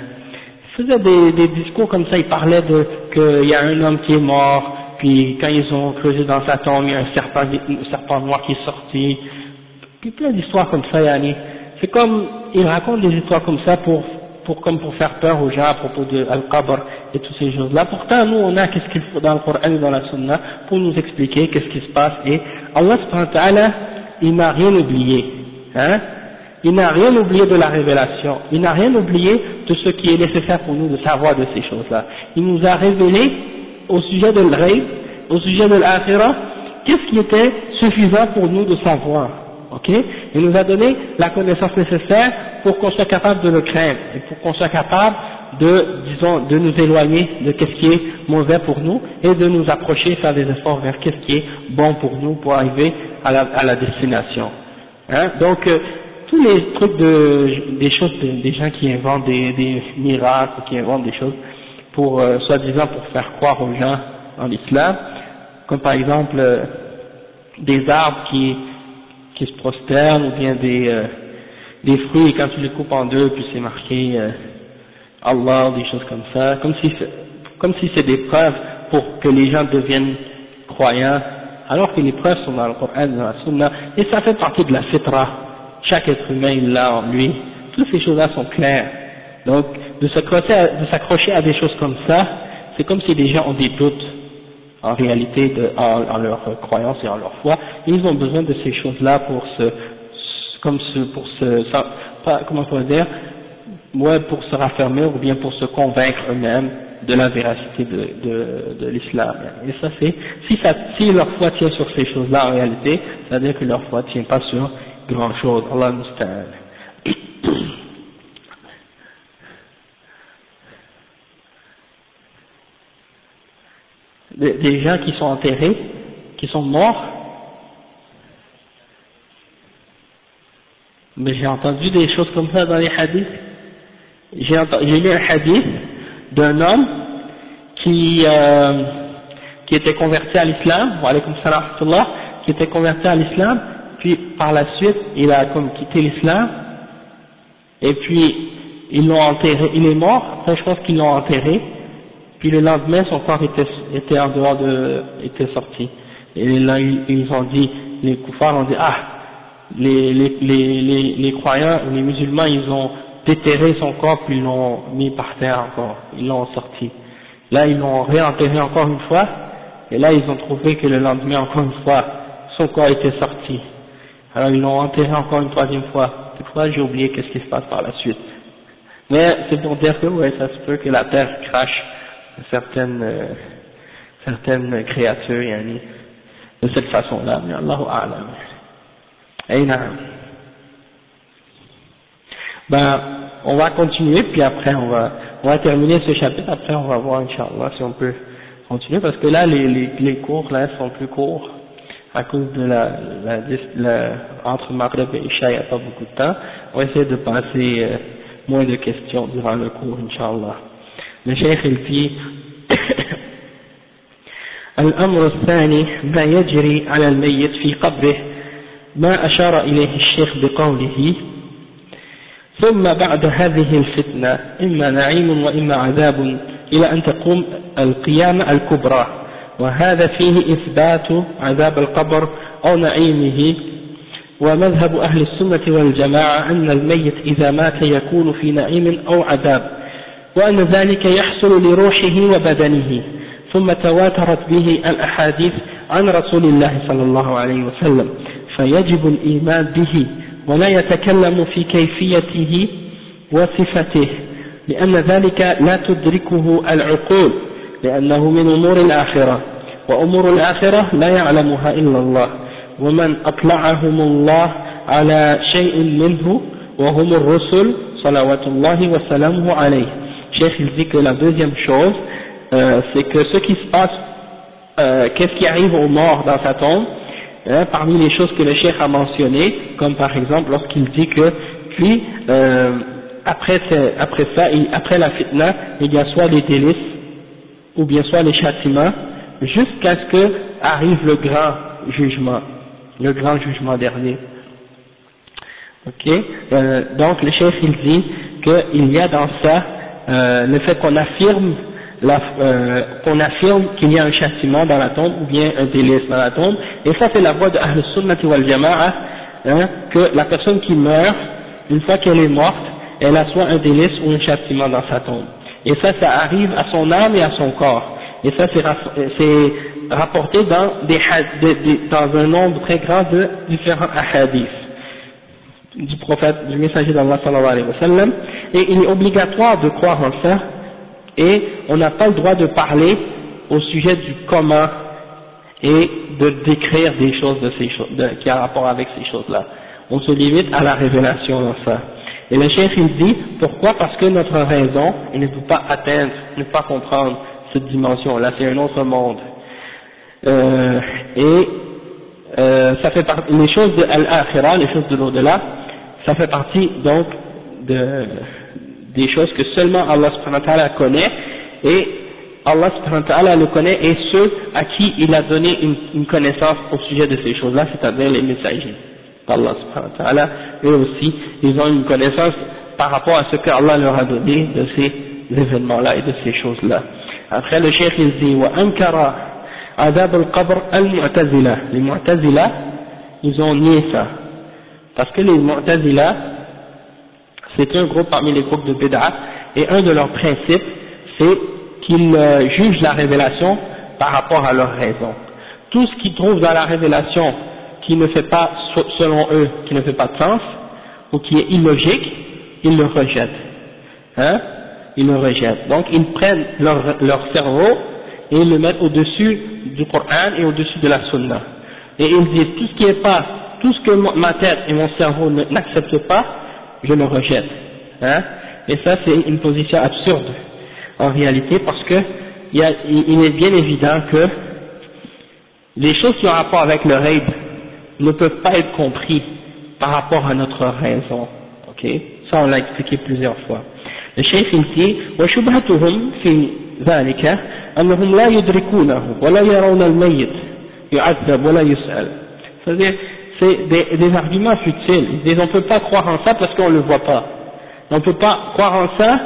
Ils faisaient des discours comme ça, ils parlaient qu'il y a un homme qui est mort, puis quand ils ont creusé dans sa tombe, il y a un serpent noir qui est sorti, puis plein d'histoires comme ça, yani. C'est comme, ils racontent des histoires comme ça pour faire peur aux gens à propos de Al-Qabr et toutes ces choses-là. Pourtant, nous, on a qu'est-ce qu'il faut dans le Coran et dans la Sunna pour nous expliquer qu'est-ce qui se passe, et Allah subhanahu wa ta'ala, il n'a rien oublié, hein. Il n'a rien oublié de la révélation, il n'a rien oublié de ce qui est nécessaire pour nous de savoir de ces choses-là. Il nous a révélé au sujet de l'ghaib, au sujet de l'akhirah, qu'est-ce qui était suffisant pour nous de savoir, ok? Il nous a donné la connaissance nécessaire pour qu'on soit capable de le craindre, et pour qu'on soit capable de nous éloigner de qu'est-ce qui est mauvais pour nous, et de nous approcher, faire des efforts vers qu'est-ce qui est bon pour nous, pour arriver à la destination. Hein? Donc, tous les trucs des choses, des gens qui inventent des miracles, qui inventent des choses pour, soi-disant pour faire croire aux gens en l'islam, comme par exemple, des arbres qui se prosternent, ou bien des fruits, et quand tu les coupes en deux, puis c'est marqué, Allah, des choses comme ça, comme si c'est des preuves pour que les gens deviennent croyants, alors que les preuves sont dans le Coran, dans la Sunna, et ça fait partie de la fitra. Chaque être humain, il l'a en lui. Toutes ces choses-là sont claires. Donc, de s'accrocher à des choses comme ça, c'est comme si les gens ont des doutes, en réalité, en leur croyance et en leur foi. Ils ont besoin de ces choses-là pour se raffermir, ou bien pour se convaincre eux-mêmes de la véracité de l'islam. Et ça, si leur foi tient sur ces choses-là en réalité, c'est-à-dire que leur foi tient pas sur grand chose. Allah musta'an. Des gens qui sont enterrés, qui sont morts, mais j'ai entendu des choses comme ça dans les hadiths. J'ai lu un hadith d'un homme qui était converti à l'islam, wa alaykum salam wa rahmatullah, qui était converti à l'islam, puis par la suite il a comme quitté l'islam, et puis ils l'ont enterré, il est mort, après je pense qu'ils l'ont enterré, puis le lendemain son corps était en dehors était sorti, et là ils ont dit, les koufars ont dit, les croyants, les musulmans, ils ont déterré son corps puis ils l'ont mis par terre encore, ils l'ont sorti. Là ils l'ont réenterré encore une fois, et là ils ont trouvé que le lendemain encore une fois, son corps était sorti. Alors ils l'ont enterré encore une troisième fois. Cette fois j'ai oublié qu'est-ce qui se passe par la suite. Mais c'est pour dire que ouais, ça se peut que la terre crache certaines créatures, yani, de cette façon-là. Mais Allahu A'lam. Ben, on va continuer, puis après on va terminer ce chapitre, après on va voir, Inch'Allah, si on peut continuer, parce que là, les cours, là, sont plus courts, à cause de entre Maghreb et Isha, il n'y a pas beaucoup de temps. On va essayer de passer moins de questions durant le cours, Inch'Allah. Le Cheikh, il dit, الأمر الثاني ما يجري على الميت في قبره ما أشار إليه الشيخ بقوله ثم بعد هذه الفتنة إما نعيم وإما عذاب إلى أن تقوم القيامة الكبرى وهذا فيه إثبات عذاب القبر أو نعيمه ومذهب أهل السنة والجماعة أن الميت إذا مات يكون في نعيم أو عذاب وأن ذلك يحصل لروحه وبدنه ثم تواترت به الأحاديث عن رسول الله صلى الله عليه وسلم فيجب الإيمان به ولا يتكلم في كيفيته وصفته لأن ذلك لا تدركه العقول لأنه من أمور الآخرة وأمور الآخرة لا يعلمها إلا الله ومن أطلعهم الله على شيء منه وهم الرسل صلوات الله وسلامه عليه. Cheikh il dit que la deuxième chose c'est que ce qui se passe, qu'est-ce qui arrive aux morts dans sa tombe, parmi les choses que le Cheikh a mentionnées, comme par exemple lorsqu'il dit que puis après la fitna, il y a soit les délices ou bien soit les châtiments, jusqu'à ce que arrive le grand jugement dernier. Ok, donc le Cheikh il dit qu'il y a dans ça le fait qu'on affirme qu'il y a un châtiment dans la tombe ou bien un délice dans la tombe, et ça c'est la voie de Ahl Sunnati wal Jama'a, que la personne qui meurt, une fois qu'elle est morte, elle a soit un délice ou un châtiment dans sa tombe, et ça arrive à son âme et à son corps, et ça c'est rapporté dans un nombre très grand de différents ahadiths du prophète, du messager d'Allah sallallahu alayhi wa sallam, et il est obligatoire de croire en ça, et on n'a pas le droit de parler au sujet du comment et de décrire des choses qui a rapport avec ces choses-là. On se limite à la révélation dans ça. Et le Cheikh il dit, pourquoi? Parce que notre raison, il ne peut pas atteindre, ne peut pas comprendre cette dimension-là, c'est un autre monde. Ça fait partie, les choses de Al-Akhirah, les choses de l'au-delà, ça fait partie donc des choses que seulement Allah subhanahu wa ta'ala connaît, et Allah subhanahu wa ta'ala le connaît, et ceux à qui il a donné une connaissance au sujet de ces choses-là, c'est-à-dire les messagers d'Allah subhanahu wa ta'ala, eux aussi, ils ont une connaissance par rapport à ce que Allah leur a donné de ces événements-là et de ces choses-là. Après le cheikh il dit, wa ankara adab al-qabr al-mu'tazila. Les mu'tazila, ils ont nié ça. Parce que les mu'tazila, c'est un groupe parmi les groupes de Bid'a, et un de leurs principes, c'est qu'ils jugent la révélation par rapport à leur raison. Tout ce qu'ils trouvent dans la révélation qui ne fait pas, selon eux, qui ne fait pas de sens, ou qui est illogique, ils le rejettent. Ils le rejettent. Donc ils prennent leur cerveau et ils le mettent au-dessus du Coran et au-dessus de la Sunna. Et ils disent, tout ce que ma tête et mon cerveau n'acceptent pas, je le rejette. Et ça c'est une position absurde en réalité, parce que il est bien évident que les choses qui ont rapport avec le ghaib ne peuvent pas être compris par rapport à notre raison. Ok, ça on l'a expliqué plusieurs fois. Le cheikh il dit وشبهتهم في ذلك أنهم لا يدركونه ولا يرون الميت يعذب ولا يسأل. C'est-à-dire c'est des arguments futiles. Ils disent on ne peut pas croire en ça parce qu'on ne le voit pas. On ne peut pas croire en ça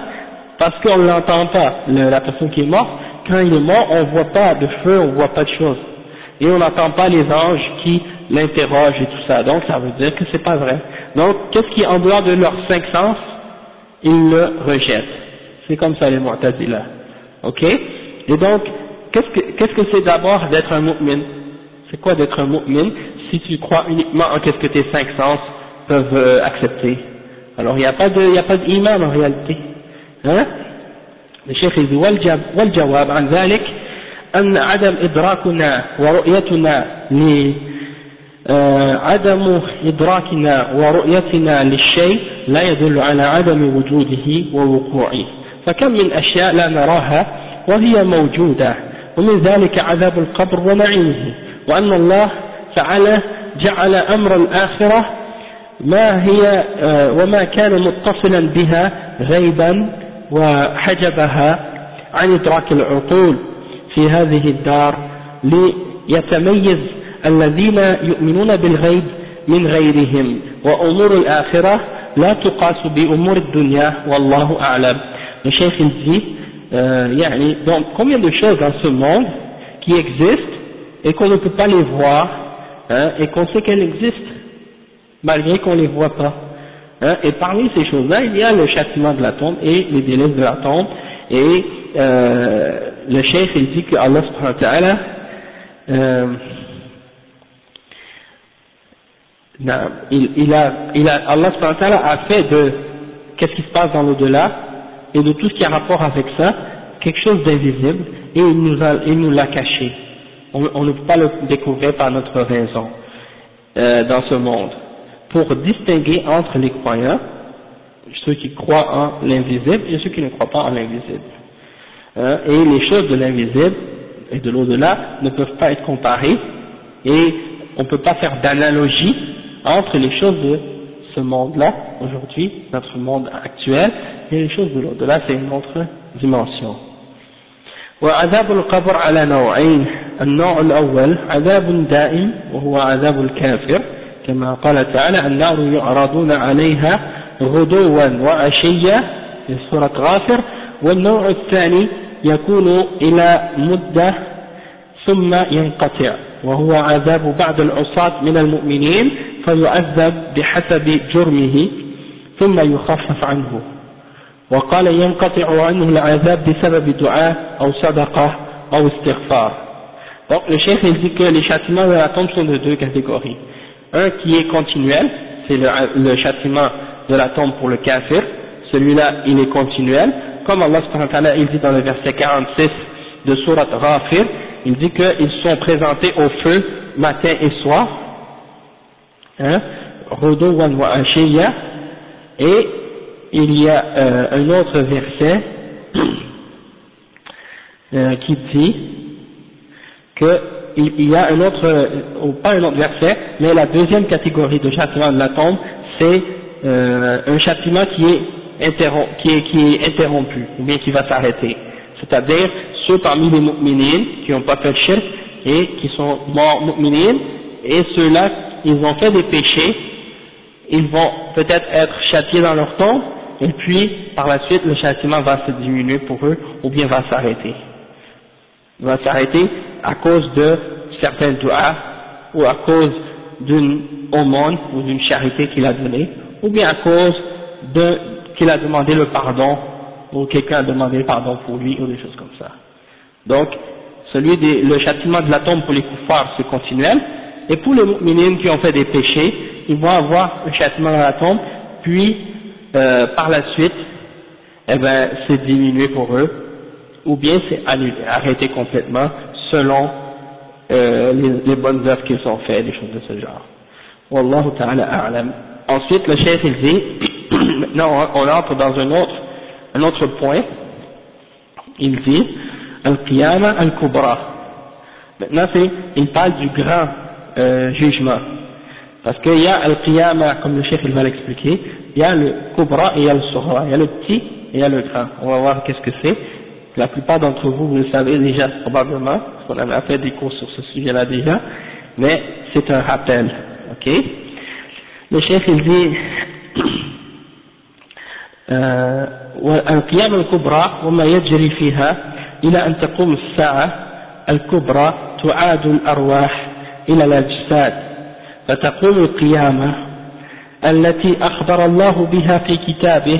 parce qu'on ne l'entend pas. La personne qui est morte, quand il est mort, on ne voit pas de feu, on ne voit pas de choses. Et on n'entend pas les anges qui l'interrogent et tout ça. Donc ça veut dire que c'est pas vrai. Donc qu'est-ce qui est en dehors de leurs cinq sens, ils le rejettent. C'est comme ça les Mu'tazila. Ok? Et donc, qu'est-ce que c'est d'abord d'être un mu'min? C'est quoi d'être un mu'min si tu crois uniquement en qu'est-ce que tes 5 sens peuvent accepter? Alors il n'y a pas d'iman en réalité. Hein? Le Cheikh il dit والجواب عن ذلك أن عدم إدراكنا ورؤيتنا عدم إدراكنا ورؤيتنا للشيء لا يدل على عدم وجوده ووقوعه، فكم من أشياء لا نراها وهي موجودة، ومن ذلك عذاب القبر ونعيمه، وأن الله تعالى جعل أمر الآخرة ما هي وما كان متصلا بها غيبا وحجبها عن إدراك العقول في هذه الدار ليتميز الذين يؤمنون بالغيب من غيرهم، وأمور الآخرة لا تقاس بأمور الدنيا والله أعلم. Le Cheikh il dit donc combien de choses dans ce monde qui existent et qu'on ne peut pas les voir, hein, et qu'on sait qu'elles existent malgré qu'on ne les voit pas, hein, et parmi ces choses-là il y a le châtiment de la tombe et les délices de la tombe, et le Cheikh il dit que Allah subhanahu wa ta'ala Allah subhanahu wa ta'ala a fait de qu'est-ce qui se passe dans l'au-delà et de tout ce qui a rapport avec ça quelque chose d'invisible, et il nous l'a caché. On ne peut pas le découvrir par notre raison dans ce monde, pour distinguer entre les croyants, ceux qui croient en l'invisible et ceux qui ne croient pas en l'invisible. Et les choses de l'invisible et de l'au-delà ne peuvent pas être comparées, et on ne peut pas faire d'analogie entre les choses de ce monde-là, aujourd'hui, notre monde actuel, et les choses de l'au-delà, c'est une autre dimension. وعذاب القبر على نوعين، النوع الأول عذاب دائم وهو عذاب الكافر كما قال تعالى النار يعرضون عليها غدوا وعشيا في سورة غافر، والنوع الثاني يكون إلى مدة ثم ينقطع وهو عذاب بعض العصاة من المؤمنين فيعذب بحسب جرمه ثم يخفف عنه، وقال ينقطع عنه العذاب بسبب دعاء أو صدقة أو استغفار. Donc le chef il dit que les châtiments de la tombe sont de deux catégories. Un qui est continuel, c'est le châtiment de la tombe pour le kafir, celui-là il est continuel, comme Allah subhanahu wa ta'ala il dit dans le verset 46 de Surat Ghafir, il dit qu'ils sont présentés au feu matin et soir, hein, Ghuduwan wa Ashiya, et il y a un autre verset qui dit qu'il y a un autre, ou pas un autre verset, mais la deuxième catégorie de châtiment de la tombe, c'est un châtiment qui est interrompu, ou bien qui va s'arrêter. C'est-à-dire ceux parmi les mu'minines qui n'ont pas fait le shirk et qui sont morts mu'minines, et ceux-là, ils ont fait des péchés, ils vont peut-être être châtiés dans leur tombe, et puis par la suite le châtiment va se diminuer pour eux, ou bien va s'arrêter. Il va s'arrêter à cause de certains du'a, ou à cause d'une aumône ou d'une charité qu'il a donnée, ou bien à cause qu'il a demandé le pardon, ou quelqu'un a demandé le pardon pour lui, ou des choses comme ça. Donc, le châtiment de la tombe pour les kuffars c'est continuel, et pour les mu'minines qui ont fait des péchés, ils vont avoir le châtiment dans la tombe, puis par la suite, c'est diminué pour eux, ou bien c'est annulé, arrêté complètement, selon les bonnes œuvres qu'ils ont fait, des choses de ce genre. Wallahu ta'ala a'lam. Ensuite, le cheikh il dit, maintenant on entre dans un autre point, il dit, al-qiyama al-kubra. Maintenant il parle du grand jugement. Parce qu'il y a al-qiyama, comme le chef il va l'expliquer, il y a le kubra et il y a le sughra, il y a le petit et il y a le grand. On va voir qu'est-ce que c'est. La plupart d'entre vous, vous le savez déjà probablement, parce qu'on a fait des cours sur ce sujet-là déjà, mais c'est un rappel, ok. Le chef il dit, القيامة الكبرى وما يجري فيها إلى أن تقوم الساعة الكبرى تعاد الأرواح إلى الأجساد، فتقوم القيامة التي أخبر الله بها في كتابه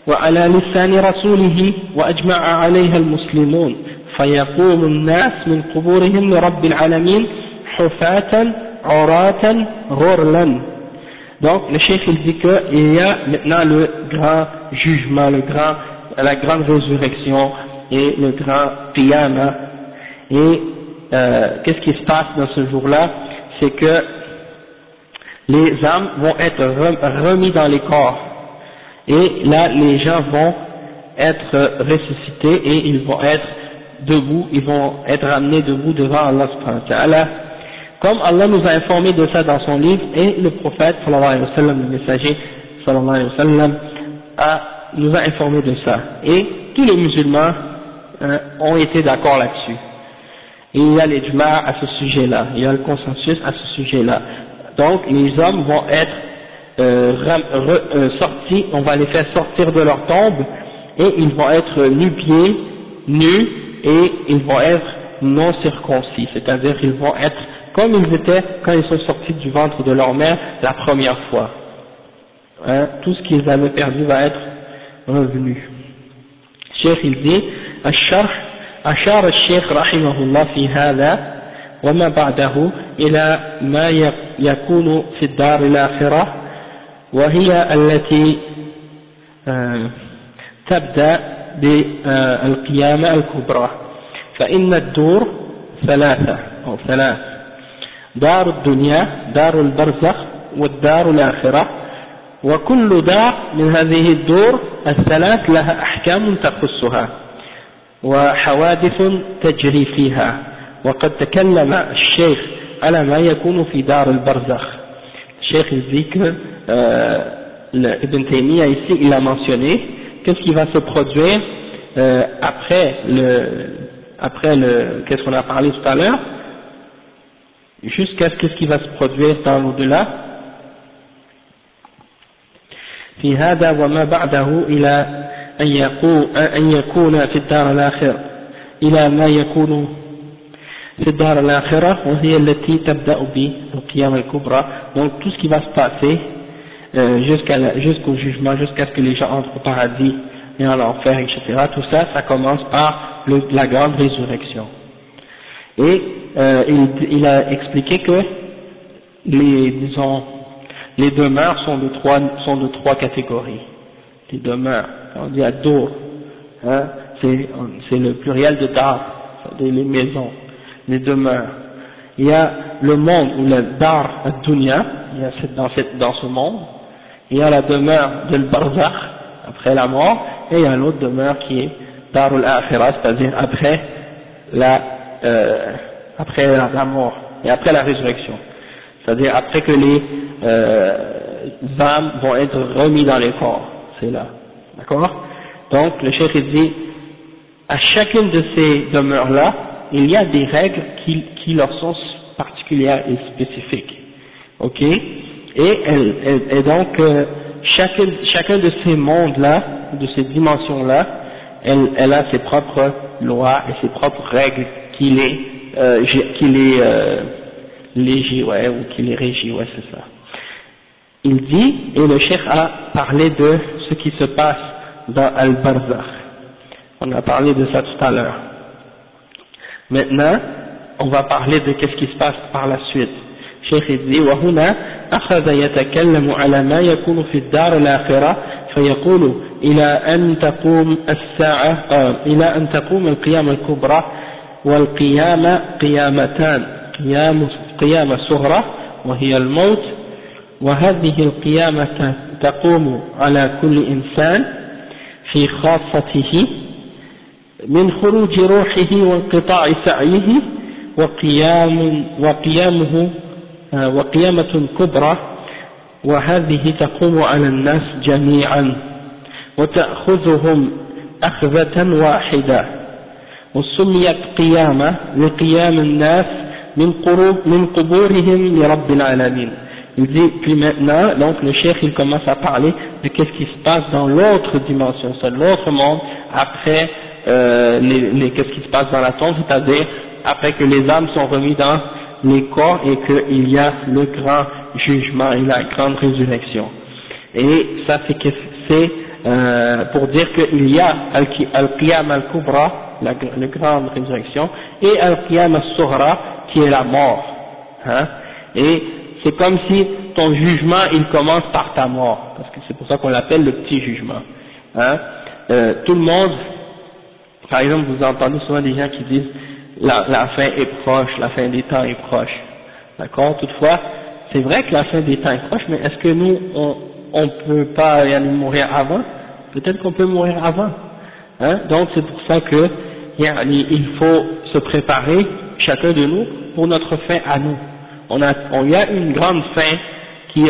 وعلى لسان رسوله وأجمع عليها المسلمون فيقوم الناس من قبورهم لرب العالمين حفاة عراة غرلا. Donc le cheikh il dit qu'il y a maintenant le grand jugement, la grande résurrection et le grand qiyamah. Et qu'est-ce qui se passe dans ce jour-là? C'est que les âmes vont être remis dans les corps, et là les gens vont être ressuscités et ils vont être debout, ils vont être ramenés debout devant Allah subhanahu wa ta'ala, comme Allah nous a informé de ça dans son livre, et le prophète sallallahu alayhi wa sallam, le messager sallallahu alayhi wa sallam, nous a informé de ça, et tous les musulmans ont été d'accord là-dessus. Et il y a l'ijma' à ce sujet-là, il y a le consensus à ce sujet-là. Donc les hommes vont être sortis, on va les faire sortir de leur tombe, et ils vont être nu-pieds, nus, et ils vont être non circoncis, c'est-à-dire qu'ils vont être comme ils étaient quand ils sont sortis du ventre de leur mère la première fois. Tout ce qu'ils avaient perdu va être revenu. Cheikh il dit, أشار الشيخ رحمه الله في هذا وما بعده إلى ما يكون في الدار الآخرة، وهي التي تبدأ بالقيامة الكبرى. فإن الدور ثلاث، دار الدنيا، دار البرزخ، والدار الآخرة، وكل دار من هذه الدور الثلاث لها أحكام تخصها وحوادث تجري فيها. وقد تكلم الشيخ على ما يكون في دار البرزخ. الشيخ dit que Ibn Taymiyyah ici il a mentionné qu'est-ce qui va se produire après le qu'est-ce qu'on a parlé tout à l'heure, jusqu'à ce qu'est-ce qui va se produire dans l'au-delà. في هذا وما بعده إلى أن يكون في الدار الآخرة، إلى ما يكون في الدار الآخرة وهي التي تبدأ بالقيامة الكبرى. Donc tout ce qui va se passer jusqu'au jugement, jusqu'à ce que les gens entrent au paradis et en enfer, etc. Tout ça, ça commence par la grande résurrection. Et il a expliqué que les demeures sont de trois catégories. Les demeures, on dit ad-dur, c'est le pluriel de dar, c'est-à-dire les maisons, les demeures. Il y a le monde où le dar ad-dunya, il y a dans ce monde, il y a la demeure de barzakh après la mort, et il y a l'autre demeure qui est darul akhirah, c'est-à-dire après la mort et après la résurrection, c'est-à-dire après que les âmes vont être remis dans les corps, c'est là, d'accord? Donc le cheikh dit, à chacune de ces demeures-là, il y a des règles qui leur sont particulières et spécifiques, ok? Et donc chacun de ces mondes-là, de ces dimensions-là, elle a ses propres lois et ses propres règles qui les régit, ouais, c'est ça. Il dit, et le cheikh a parlé de ce qui se passe dans Al-Barzakh. On a parlé de ça tout à l'heure. Maintenant, on va parler de qu'est-ce qui se passe par la suite. Cheikh dit, وهنا أخذ يتكلم على ما يكون في الدار الآخرة فيقول إلى أن تقوم الساعة إلى أن تقوم القيامة الكبرى والقيامة قيامتان قيامة صغرى وهي الموت وهذه القيامة تقوم على كل إنسان في خاصته من خروج روحه وانقطاع سعيه وقيامة كبرى وهذه تقوم على الناس جميعا وتأخذهم أخذة واحدة وسميت قيامة لقيام الناس من قبورهم لرب العالمين. Il dit, puis maintenant, donc le cheikh il commence à parler de qu'est-ce qui se passe dans l'autre dimension, c'est l'autre monde, après qu'est-ce qui se passe dans la tombe, c'est-à-dire après que les âmes sont remises dans les corps et qu'il y a le grand jugement et la grande résurrection. Et ça c'est pour dire qu'il y a Al-Qiyam Al-Kubra, la grande résurrection, et Al-Qiyam Al-Sughra, qui est la mort. Hein, et c'est comme si ton jugement, il commence par ta mort, parce que c'est pour ça qu'on l'appelle le petit jugement. Hein, tout le monde, par exemple, vous entendez souvent des gens qui disent la fin est proche, la fin des temps est proche. D'accord? Toutefois, c'est vrai que la fin des temps est proche, mais est-ce que nous, on peut pas y aller mourir avant? Peut-être qu'on peut mourir avant. Hein? Donc c'est pour ça que il faut se préparer, chacun de nous, pour notre fin à nous. Il y a une grande fin qui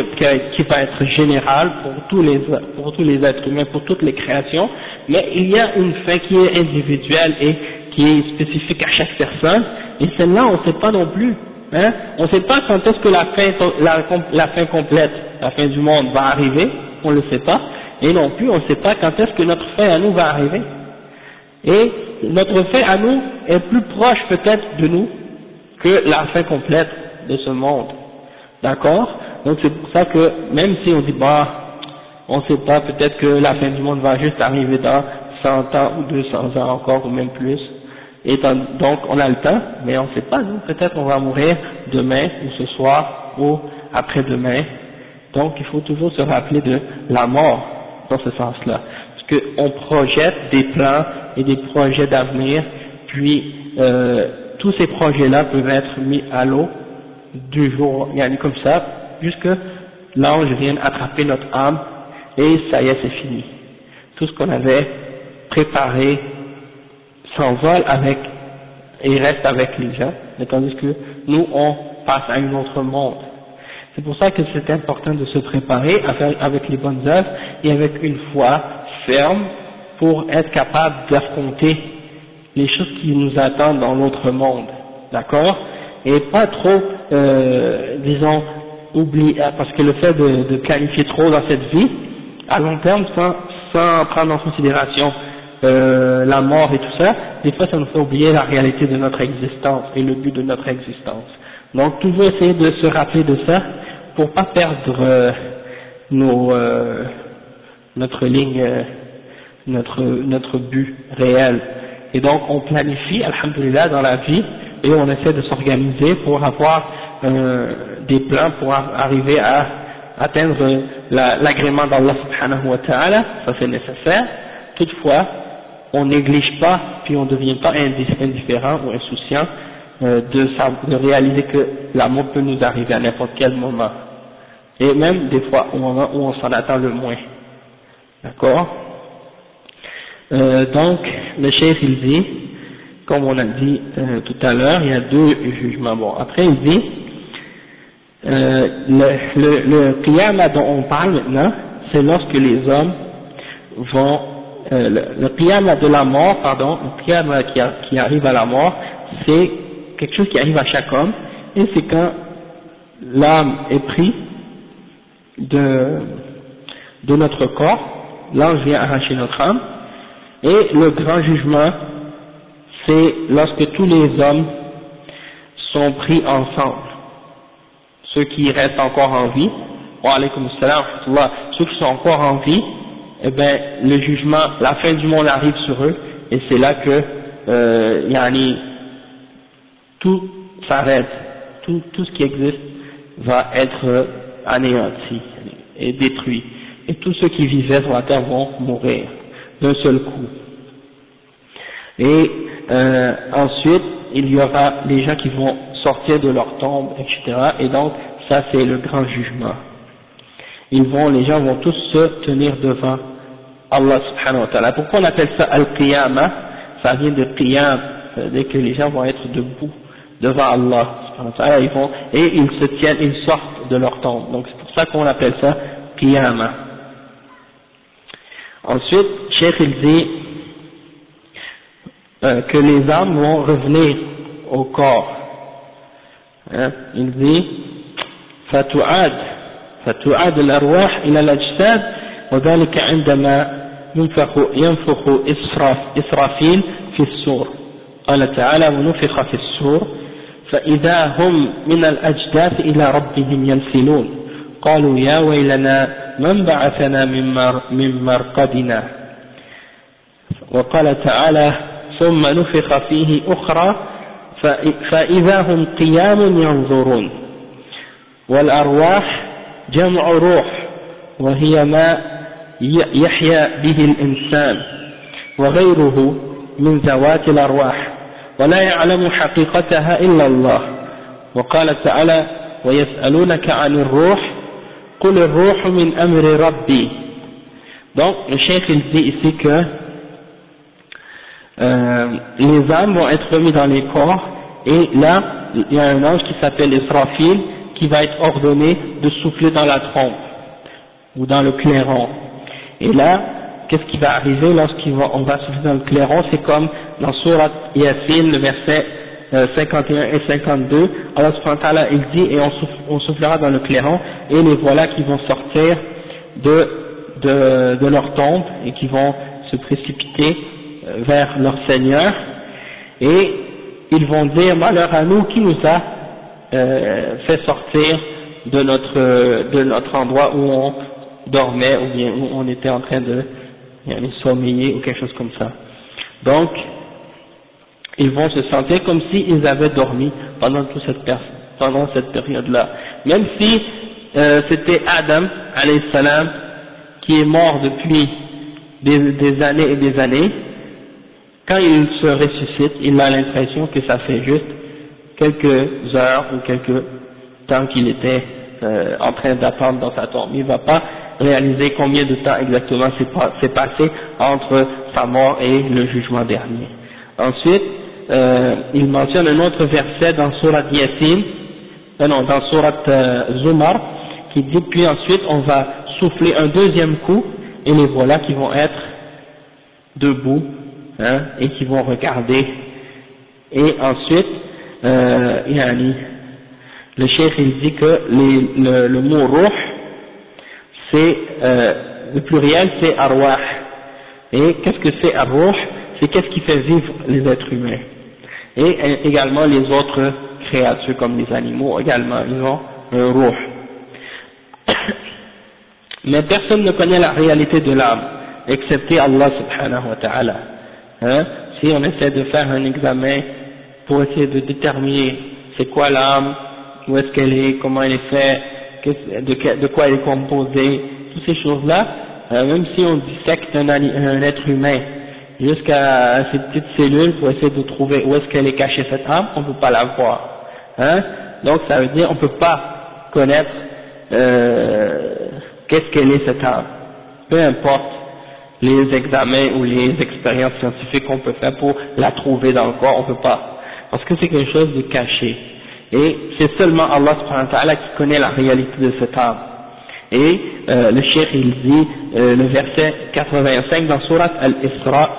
va être générale pour tous les êtres humains, pour toutes les créations, mais il y a une fin qui est individuelle et qui est spécifique à chaque personne, et celle-là on ne sait pas non plus. Hein? On ne sait pas quand est-ce que la fin complète, la fin du monde va arriver, on ne le sait pas, et non plus on ne sait pas quand est-ce que notre fin à nous va arriver. Et notre fin à nous est plus proche peut-être de nous que la fin complète de ce monde. D'accord? Donc c'est pour ça que même si on dit on ne sait pas, peut-être que la fin du monde va juste arriver dans 100 ans ou 200 ans encore ou même plus. Et donc on a le temps, mais on ne sait pas, nous, peut-être on va mourir demain ou ce soir ou après-demain. Donc il faut toujours se rappeler de la mort dans ce sens-là. Parce qu'on projette des plans et des projets d'avenir, puis tous ces projets-là peuvent être mis à l'eau du jour, comme ça, jusque l'ange vienne attraper notre âme, et ça y est, c'est fini. Tout ce qu'on avait préparé s'envole et reste avec les gens, tandis que nous, on passe à un autre monde. C'est pour ça que c'est important de se préparer avec les bonnes œuvres et avec une foi ferme pour être capable d'affronter les choses qui nous attendent dans l'autre monde, d'accord? Et pas trop, disons, oublier, parce que le fait de planifier trop dans cette vie, à long terme, sans prendre en considération la mort et tout ça, des fois ça nous fait oublier la réalité de notre existence et le but de notre existence. Donc toujours essayer de se rappeler de ça pour pas perdre notre ligne, notre but réel. Et donc on planifie, alhamdoulilah, dans la vie, et on essaie de s'organiser pour avoir des plans pour arriver à atteindre l'agrément d'Allah subhanahu wa ta'ala, ça c'est nécessaire. Toutefois, on néglige pas, puis on ne devient pas indifférent ou insouciant de réaliser que la mort peut nous arriver à n'importe quel moment. Et même des fois au moment où on s'en attend le moins. D'accord? Donc, le cheikh il dit, comme on a dit tout à l'heure, il y a deux jugements. Bon, après il dit, le qiyamah dont on parle maintenant, c'est lorsque les hommes vont, le qiyamah de la mort, pardon, le qiyamah qui arrive à la mort, c'est quelque chose qui arrive à chaque homme, et c'est quand l'âme est prise de notre corps, l'ange vient arracher notre âme, et le grand jugement, c'est lorsque tous les hommes sont pris ensemble. Ceux qui restent encore en vie, wa alaykum assalam, ceux qui sont encore en vie, eh ben, le jugement, la fin du monde arrive sur eux, et c'est là que, tout s'arrête, tout ce qui existe va être anéanti et détruit, et tous ceux qui vivaient sur la terre vont mourir d'un seul coup. Et ensuite, il y aura les gens qui vont sortir de leur tombe, etc. Et donc, ça c'est le grand jugement. Les gens vont tous se tenir devant Allah subhanahu wa ta'ala. Pourquoi on appelle ça al-qiyamah? Ça vient de qiyam, c'est-à-dire que les gens vont être debout devant Allah subhanahu wa ta'ala, ils sortent de leur tombe. Donc c'est pour ça qu'on appelle ça qiyamah. Ensuite, Cheikh il dit que les âmes vont revenir au corps. Hein? Il dit فتعاد الأرواح إلى الأجساد وذلك عندما ينفخ إسرافيل في السور قال تعالى ونفخ في السور فإذا هم من الأجداث إلى ربهم ينسلون قالوا يا ويلنا من بعثنا من مرقدنا وقال تعالى ثم نفخ فيه أخرى فإذا هم قيام ينظرون والأرواح جمع روح وهي ما يحيا به الإنسان وغيره من ذوات الأرواح ولا يعلم حقيقتها إلا الله وقال تعالى ويسألونك عن الروح قل الروح من أمر ربي. Donc le cheikh il dit ici que les âmes vont être remis dans les corps et là il y a un ange qui s'appelle Israfil qui va être ordonné de souffler dans la trompe ou dans le clairon. Et là, qu'est-ce qui va arriver lorsqu'on va souffler dans le clairon? C'est comme dans Surat Yasin, le verset 51 et 52, Allah subhanahu wa ta'ala il dit et on soufflera dans le clairon et les voilà qui vont sortir de leur tombe et qui vont se précipiter vers leur Seigneur et ils vont dire malheur à nous qui nous a fait sortir de notre endroit où on dormait ou bien où on était en train de sommeiller ou quelque chose comme ça. Donc ils vont se sentir comme s'ils avaient dormi pendant cette période-là. Même si c'était Adam, alayhi salam, qui est mort depuis des années et des années, quand il se ressuscite, il a l'impression que ça fait juste quelques heures ou quelques temps qu'il était en train d'attendre dans sa tombe. Il ne va pas réaliser combien de temps exactement s'est passé entre sa mort et le jugement dernier. Ensuite, il mentionne un autre verset dans Surat Yasin, dans Surat Zumar, qui dit puis ensuite on va souffler un deuxième coup et les voilà qui vont être debout et qui vont regarder. Et ensuite, le cheikh il dit que le mot ruh, c'est le pluriel c'est arwah. Et qu'est-ce que c'est arwah? C'est qu'est-ce qui fait vivre les êtres humains. Et également les autres créatures comme les animaux également, ils ont un ruh. Mais personne ne connaît la réalité de l'âme, excepté Allah subhanahu wa ta'ala. Si on essaie de faire un examen pour essayer de déterminer c'est quoi l'âme, où est-ce qu'elle est, comment elle est faite, de quoi elle est composée, toutes ces choses-là, même si on dissecte un être humain jusqu'à ces petites cellules pour essayer de trouver où est-ce qu'elle est cachée cette âme, on ne peut pas la voir. Donc ça veut dire on ne peut pas connaître qu'est-ce qu'elle est cette âme. Peu importe les examens ou les expériences scientifiques qu'on peut faire pour la trouver dans le corps, on ne peut pas. Parce que c'est quelque chose de caché. Et c'est seulement Allah subhanahu wa ta'ala qui connaît la réalité de cette âme. Et le cheikh il dit, le verset 85 dans Surat Al-Isra,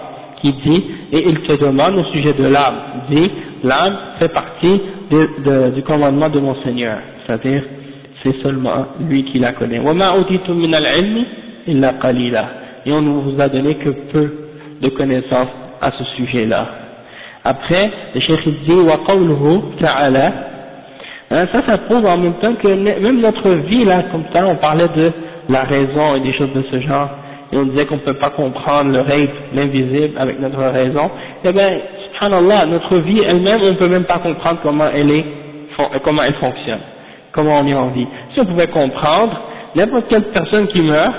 qui dit, et il te demande au sujet de l'âme, dit, l'âme fait partie du commandement de mon Seigneur, c'est-à-dire c'est seulement lui qui la connaît. وَمَا أُوتِيتُم مِّنَ الْعِلْمِ إِلَّا قَلِيلًا. Et on ne vous a donné que peu de connaissances à ce sujet-là. Après, le cheikh il dit, وَقَوْلُهُ تَعَالَى, ça prouve en même temps que même notre vie là, comme ça, on parlait de la raison et des choses de ce genre, et on disait qu'on ne peut pas comprendre le rêve, l'invisible avec notre raison. Eh bien, subhanallah, notre vie elle-même, on ne peut même pas comprendre comment elle fonctionne, comment on est en vie. Si on pouvait comprendre, n'importe quelle personne qui meurt,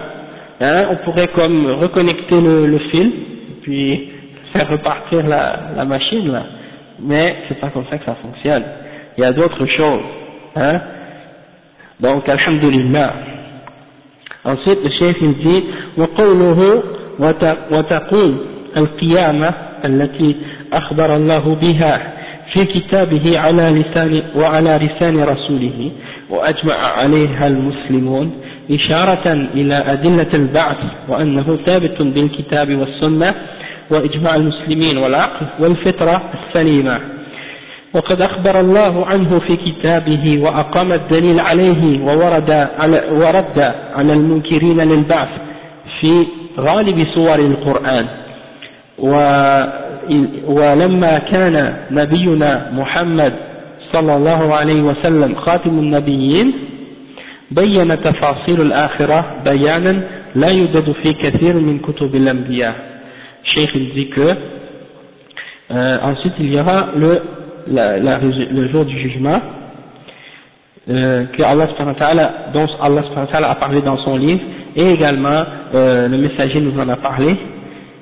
on pourrait comme reconnecter le fil, et puis faire repartir la machine là. Mais c'est pas comme ça que ça fonctionne. Il y a d'autres choses, donc alhamdulillah. Ensuite le cheikh il dit وقوله وتقوم القيامة التي أخبر الله بها في كتابه وعلى لسان رسوله وأجمع عليها المسلمون إشارة إلى أدلة البعث وأنه ثابت بالكتاب والسنة وإجماع المسلمين والعقل والفطرة السليمة. وقد أخبر الله عنه في كتابه وأقام الدليل عليه ورد على المنكرين للبعث في غالب سور القرآن. ولما كان نبينا محمد صلى الله عليه وسلم خاتم النبيين بين تفاصيل الآخرة بيانا لا يوجد في كثير من كتب الأنبياء. Cheikh il dit que ensuite il y aura le jour du jugement que Allah subhanahu wa ta'ala, dont Allah subhanahu wa ta'ala a parlé dans son livre, et également le messager nous en a parlé,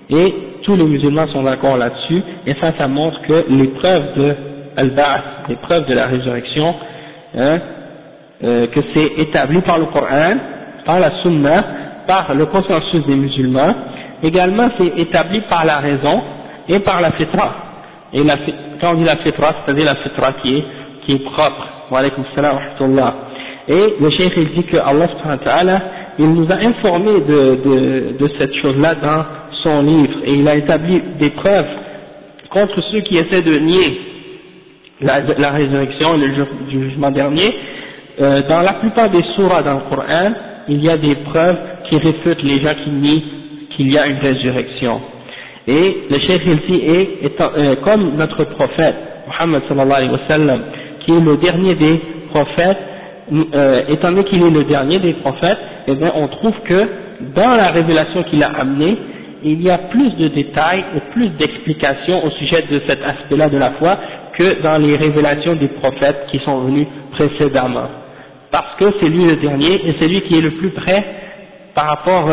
et tous les musulmans sont d'accord là-dessus, et ça montre que les preuves de al-Ba'ath, les preuves de la résurrection, que c'est établi par le Coran, par la Sunna, par le consensus des musulmans. Également c'est établi par la raison et par la fitra. Et quand on dit la fitra, c'est-à-dire la fitra qui est propre. Wa alaykum salam wa rahmatullah. Et le cheikh il dit que Allah subhanahu wa ta'ala, il nous a informé de cette chose-là dans son livre, et il a établi des preuves contre ceux qui essaient de nier la résurrection et le jour du jugement dernier. Dans la plupart des surahs dans le Coran, il y a des preuves qui réfutent les gens qui nient qu'il y a une résurrection. Et le cheikh ici comme notre prophète Muhammad sallallahu alayhi wa sallam, qui est le dernier des prophètes, étant donné qu'il est le dernier des prophètes, eh bien on trouve que dans la révélation qu'il a amenée, il y a plus de détails et plus d'explications au sujet de cet aspect-là de la foi que dans les révélations des prophètes qui sont venus précédemment. Parce que c'est lui le dernier, et c'est lui qui est le plus près par rapport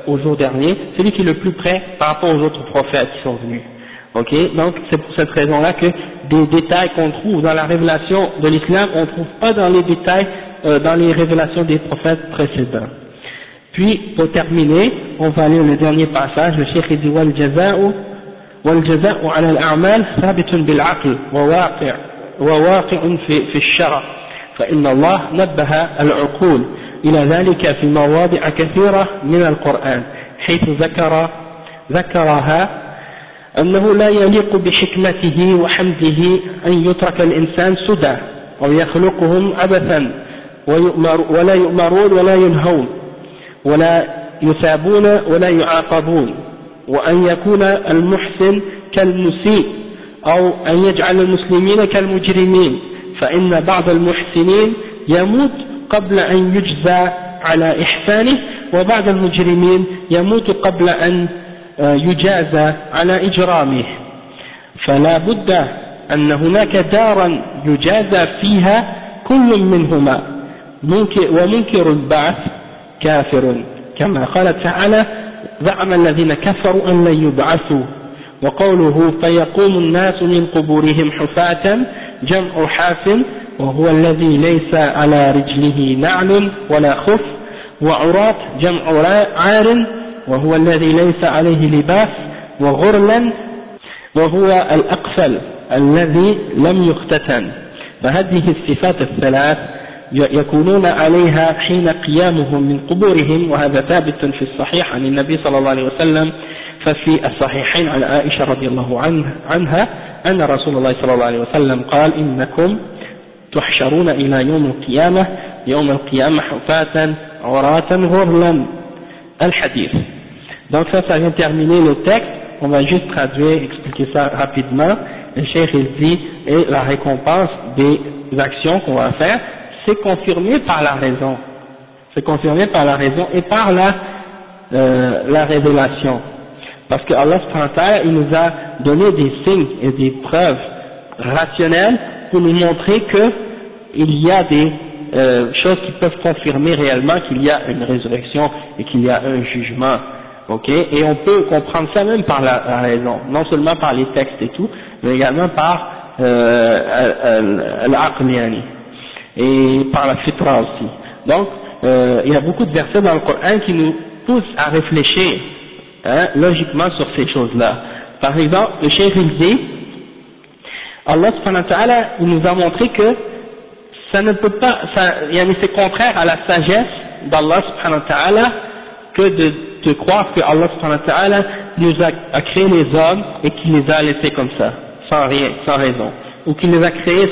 au jour dernier, c'est lui qui est le plus près par rapport aux autres prophètes qui sont venus. Ok, donc c'est pour cette raison-là que des détails qu'on trouve dans la révélation de l'islam, on ne trouve pas dans les détails dans les révélations des prophètes précédents. Puis, pour terminer, on va lire le dernier passage. Le cheikh dit والجزاء على الأعمال ثابت بالعقل وواقع في الشرع، فإن الله نبه العقول إلى ذلك في مواضع كثيرة من القرآن، حيث ذكرها أنه لا يليق بحكمته وحمده أن يترك الإنسان سدى أو يخلقهم عبثا ولا يؤمرون ولا ينهون ولا يثابون ولا يعاقبون، وأن يكون المحسن كالمسيء أو أن يجعل المسلمين كالمجرمين، فإن بعض المحسنين يموت قبل أن يجزى على إحسانه، وبعض المجرمين يموت قبل أن يجازى على إجرامه، فلا بد أن هناك دارا يجازى فيها كل منهما، ومنكر البعث كافر، كما قال تعالى زعم الذين كفروا أن لن يبعثوا، وقوله فيقوم الناس من قبورهم حفاة جمع حاف وهو الذي ليس على رجله نعل ولا خف، وعراة جمع عار وهو الذي ليس عليه لباس، وغرلا وهو الأقفل الذي لم يختتن. فهذه الصفات الثلاث يكونون عليها حين قيامهم من قبورهم، وهذا ثابت في الصحيح عن النبي صلى الله عليه وسلم. ففي الصحيحين عن عائشة رضي الله عنها أن رسول الله صلى الله عليه وسلم قال إنكم تحشرون إلى يوم القيامة حفاة عراة غرلا. الحديث. Donc ça vient terminer le texte. On va juste traduire, expliquer ça rapidement. Le cheikh il dit, et la récompense des actions qu'on va faire, c'est confirmé par la raison. C'est confirmé par la raison et par la révélation. Parce que Allah subhanahu wa ta'ala, il nous a donné des signes et des preuves rationnelles pour nous montrer qu'il y a des choses qui peuvent confirmer réellement qu'il y a une résurrection et qu'il y a un jugement. Ok, et on peut comprendre ça même par la raison, non seulement par les textes et tout, mais également par l'aql yani, et par la fitra aussi. Donc, il y a beaucoup de versets dans le Coran qui nous poussent à réfléchir logiquement sur ces choses-là. Par exemple, le cheikh il dit, Allah subhanahu wa ta'ala, il nous a montré que ça ne peut pas, c'est contraire à la sagesse d'Allah subhanahu wa ta'ala que de croire que Allah subhanahu wa ta'ala nous a créé les hommes et qu'il les a laissés comme ça, sans rien, sans raison, ou qu'il les a créés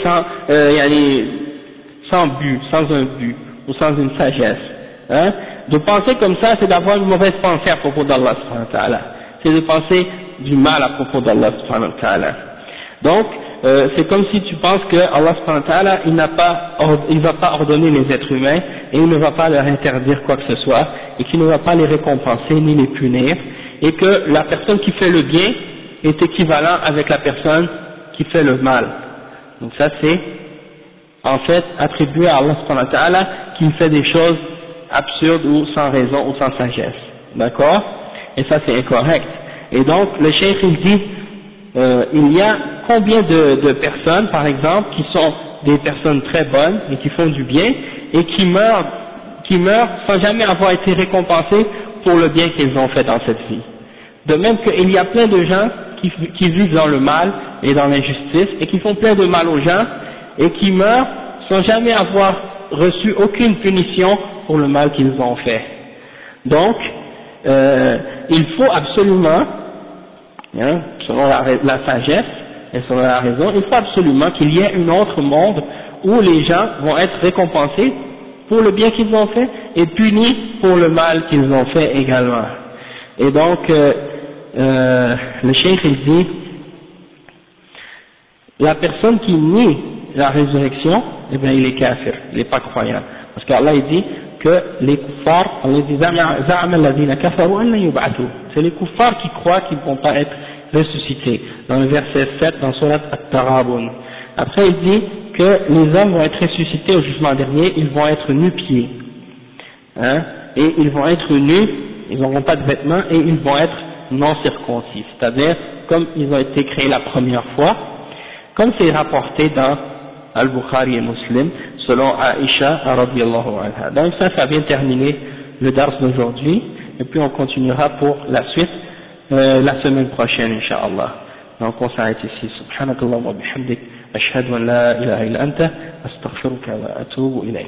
sans but, sans un but, ou sans une sagesse. De penser comme ça, c'est d'avoir une mauvaise pensée à propos d'Allah subhanahu wa ta'ala, c'est de penser du mal à propos d'Allah subhanahu wa ta'ala. Donc, c'est comme si tu penses que Allah subhanahu wa ta'ala, il va pas ordonner les êtres humains et il ne va pas leur interdire quoi que ce soit et qu'il ne va pas les récompenser ni les punir, et que la personne qui fait le bien est équivalent avec la personne qui fait le mal. Donc ça c'est en fait attribué à Allah subhanahu wa ta'ala qu'il fait des choses absurdes ou sans raison ou sans sagesse. D'accord? Et ça c'est incorrect. Et donc le cheikh il dit il y a combien de personnes par exemple qui sont des personnes très bonnes et qui font du bien et qui meurent sans jamais avoir été récompensés pour le bien qu'ils ont fait dans cette vie. De même qu'il y a plein de gens qui vivent dans le mal et dans l'injustice et qui font plein de mal aux gens et qui meurent sans jamais avoir reçu aucune punition pour le mal qu'ils ont fait. Donc, il faut absolument, selon la sagesse et selon la raison, il faut absolument qu'il y ait un autre monde où les gens vont être récompensés pour le bien qu'ils ont fait et punis pour le mal qu'ils ont fait également. Et donc, le cheikh il dit, la personne qui nie la résurrection, eh bien il est kafir, il n'est pas croyant. Parce qu'Allah il dit que les kuffars, c'est les kuffars qui croient qu'ils ne vont pas être ressuscités. Dans le verset 7, dans Surat At-Tarabun. Après il dit que les hommes vont être ressuscités au jugement dernier, ils vont être nu-pieds. Et ils vont être nus, ils n'auront pas de vêtements et ils vont être non circoncis, c'est-à-dire comme ils ont été créés la première fois, comme c'est rapporté dans Al-Bukhari et Muslim, selon Aïcha radiyallahu anha. Donc ça vient terminer le dars d'aujourd'hui, et puis on continuera pour la suite la semaine prochaine, Inch'Allah. Donc on s'arrête ici. Subhanakallah wa bihamdik, ashhadu an la ilaha illa anta, astaghfiruka wa atubu ilayk.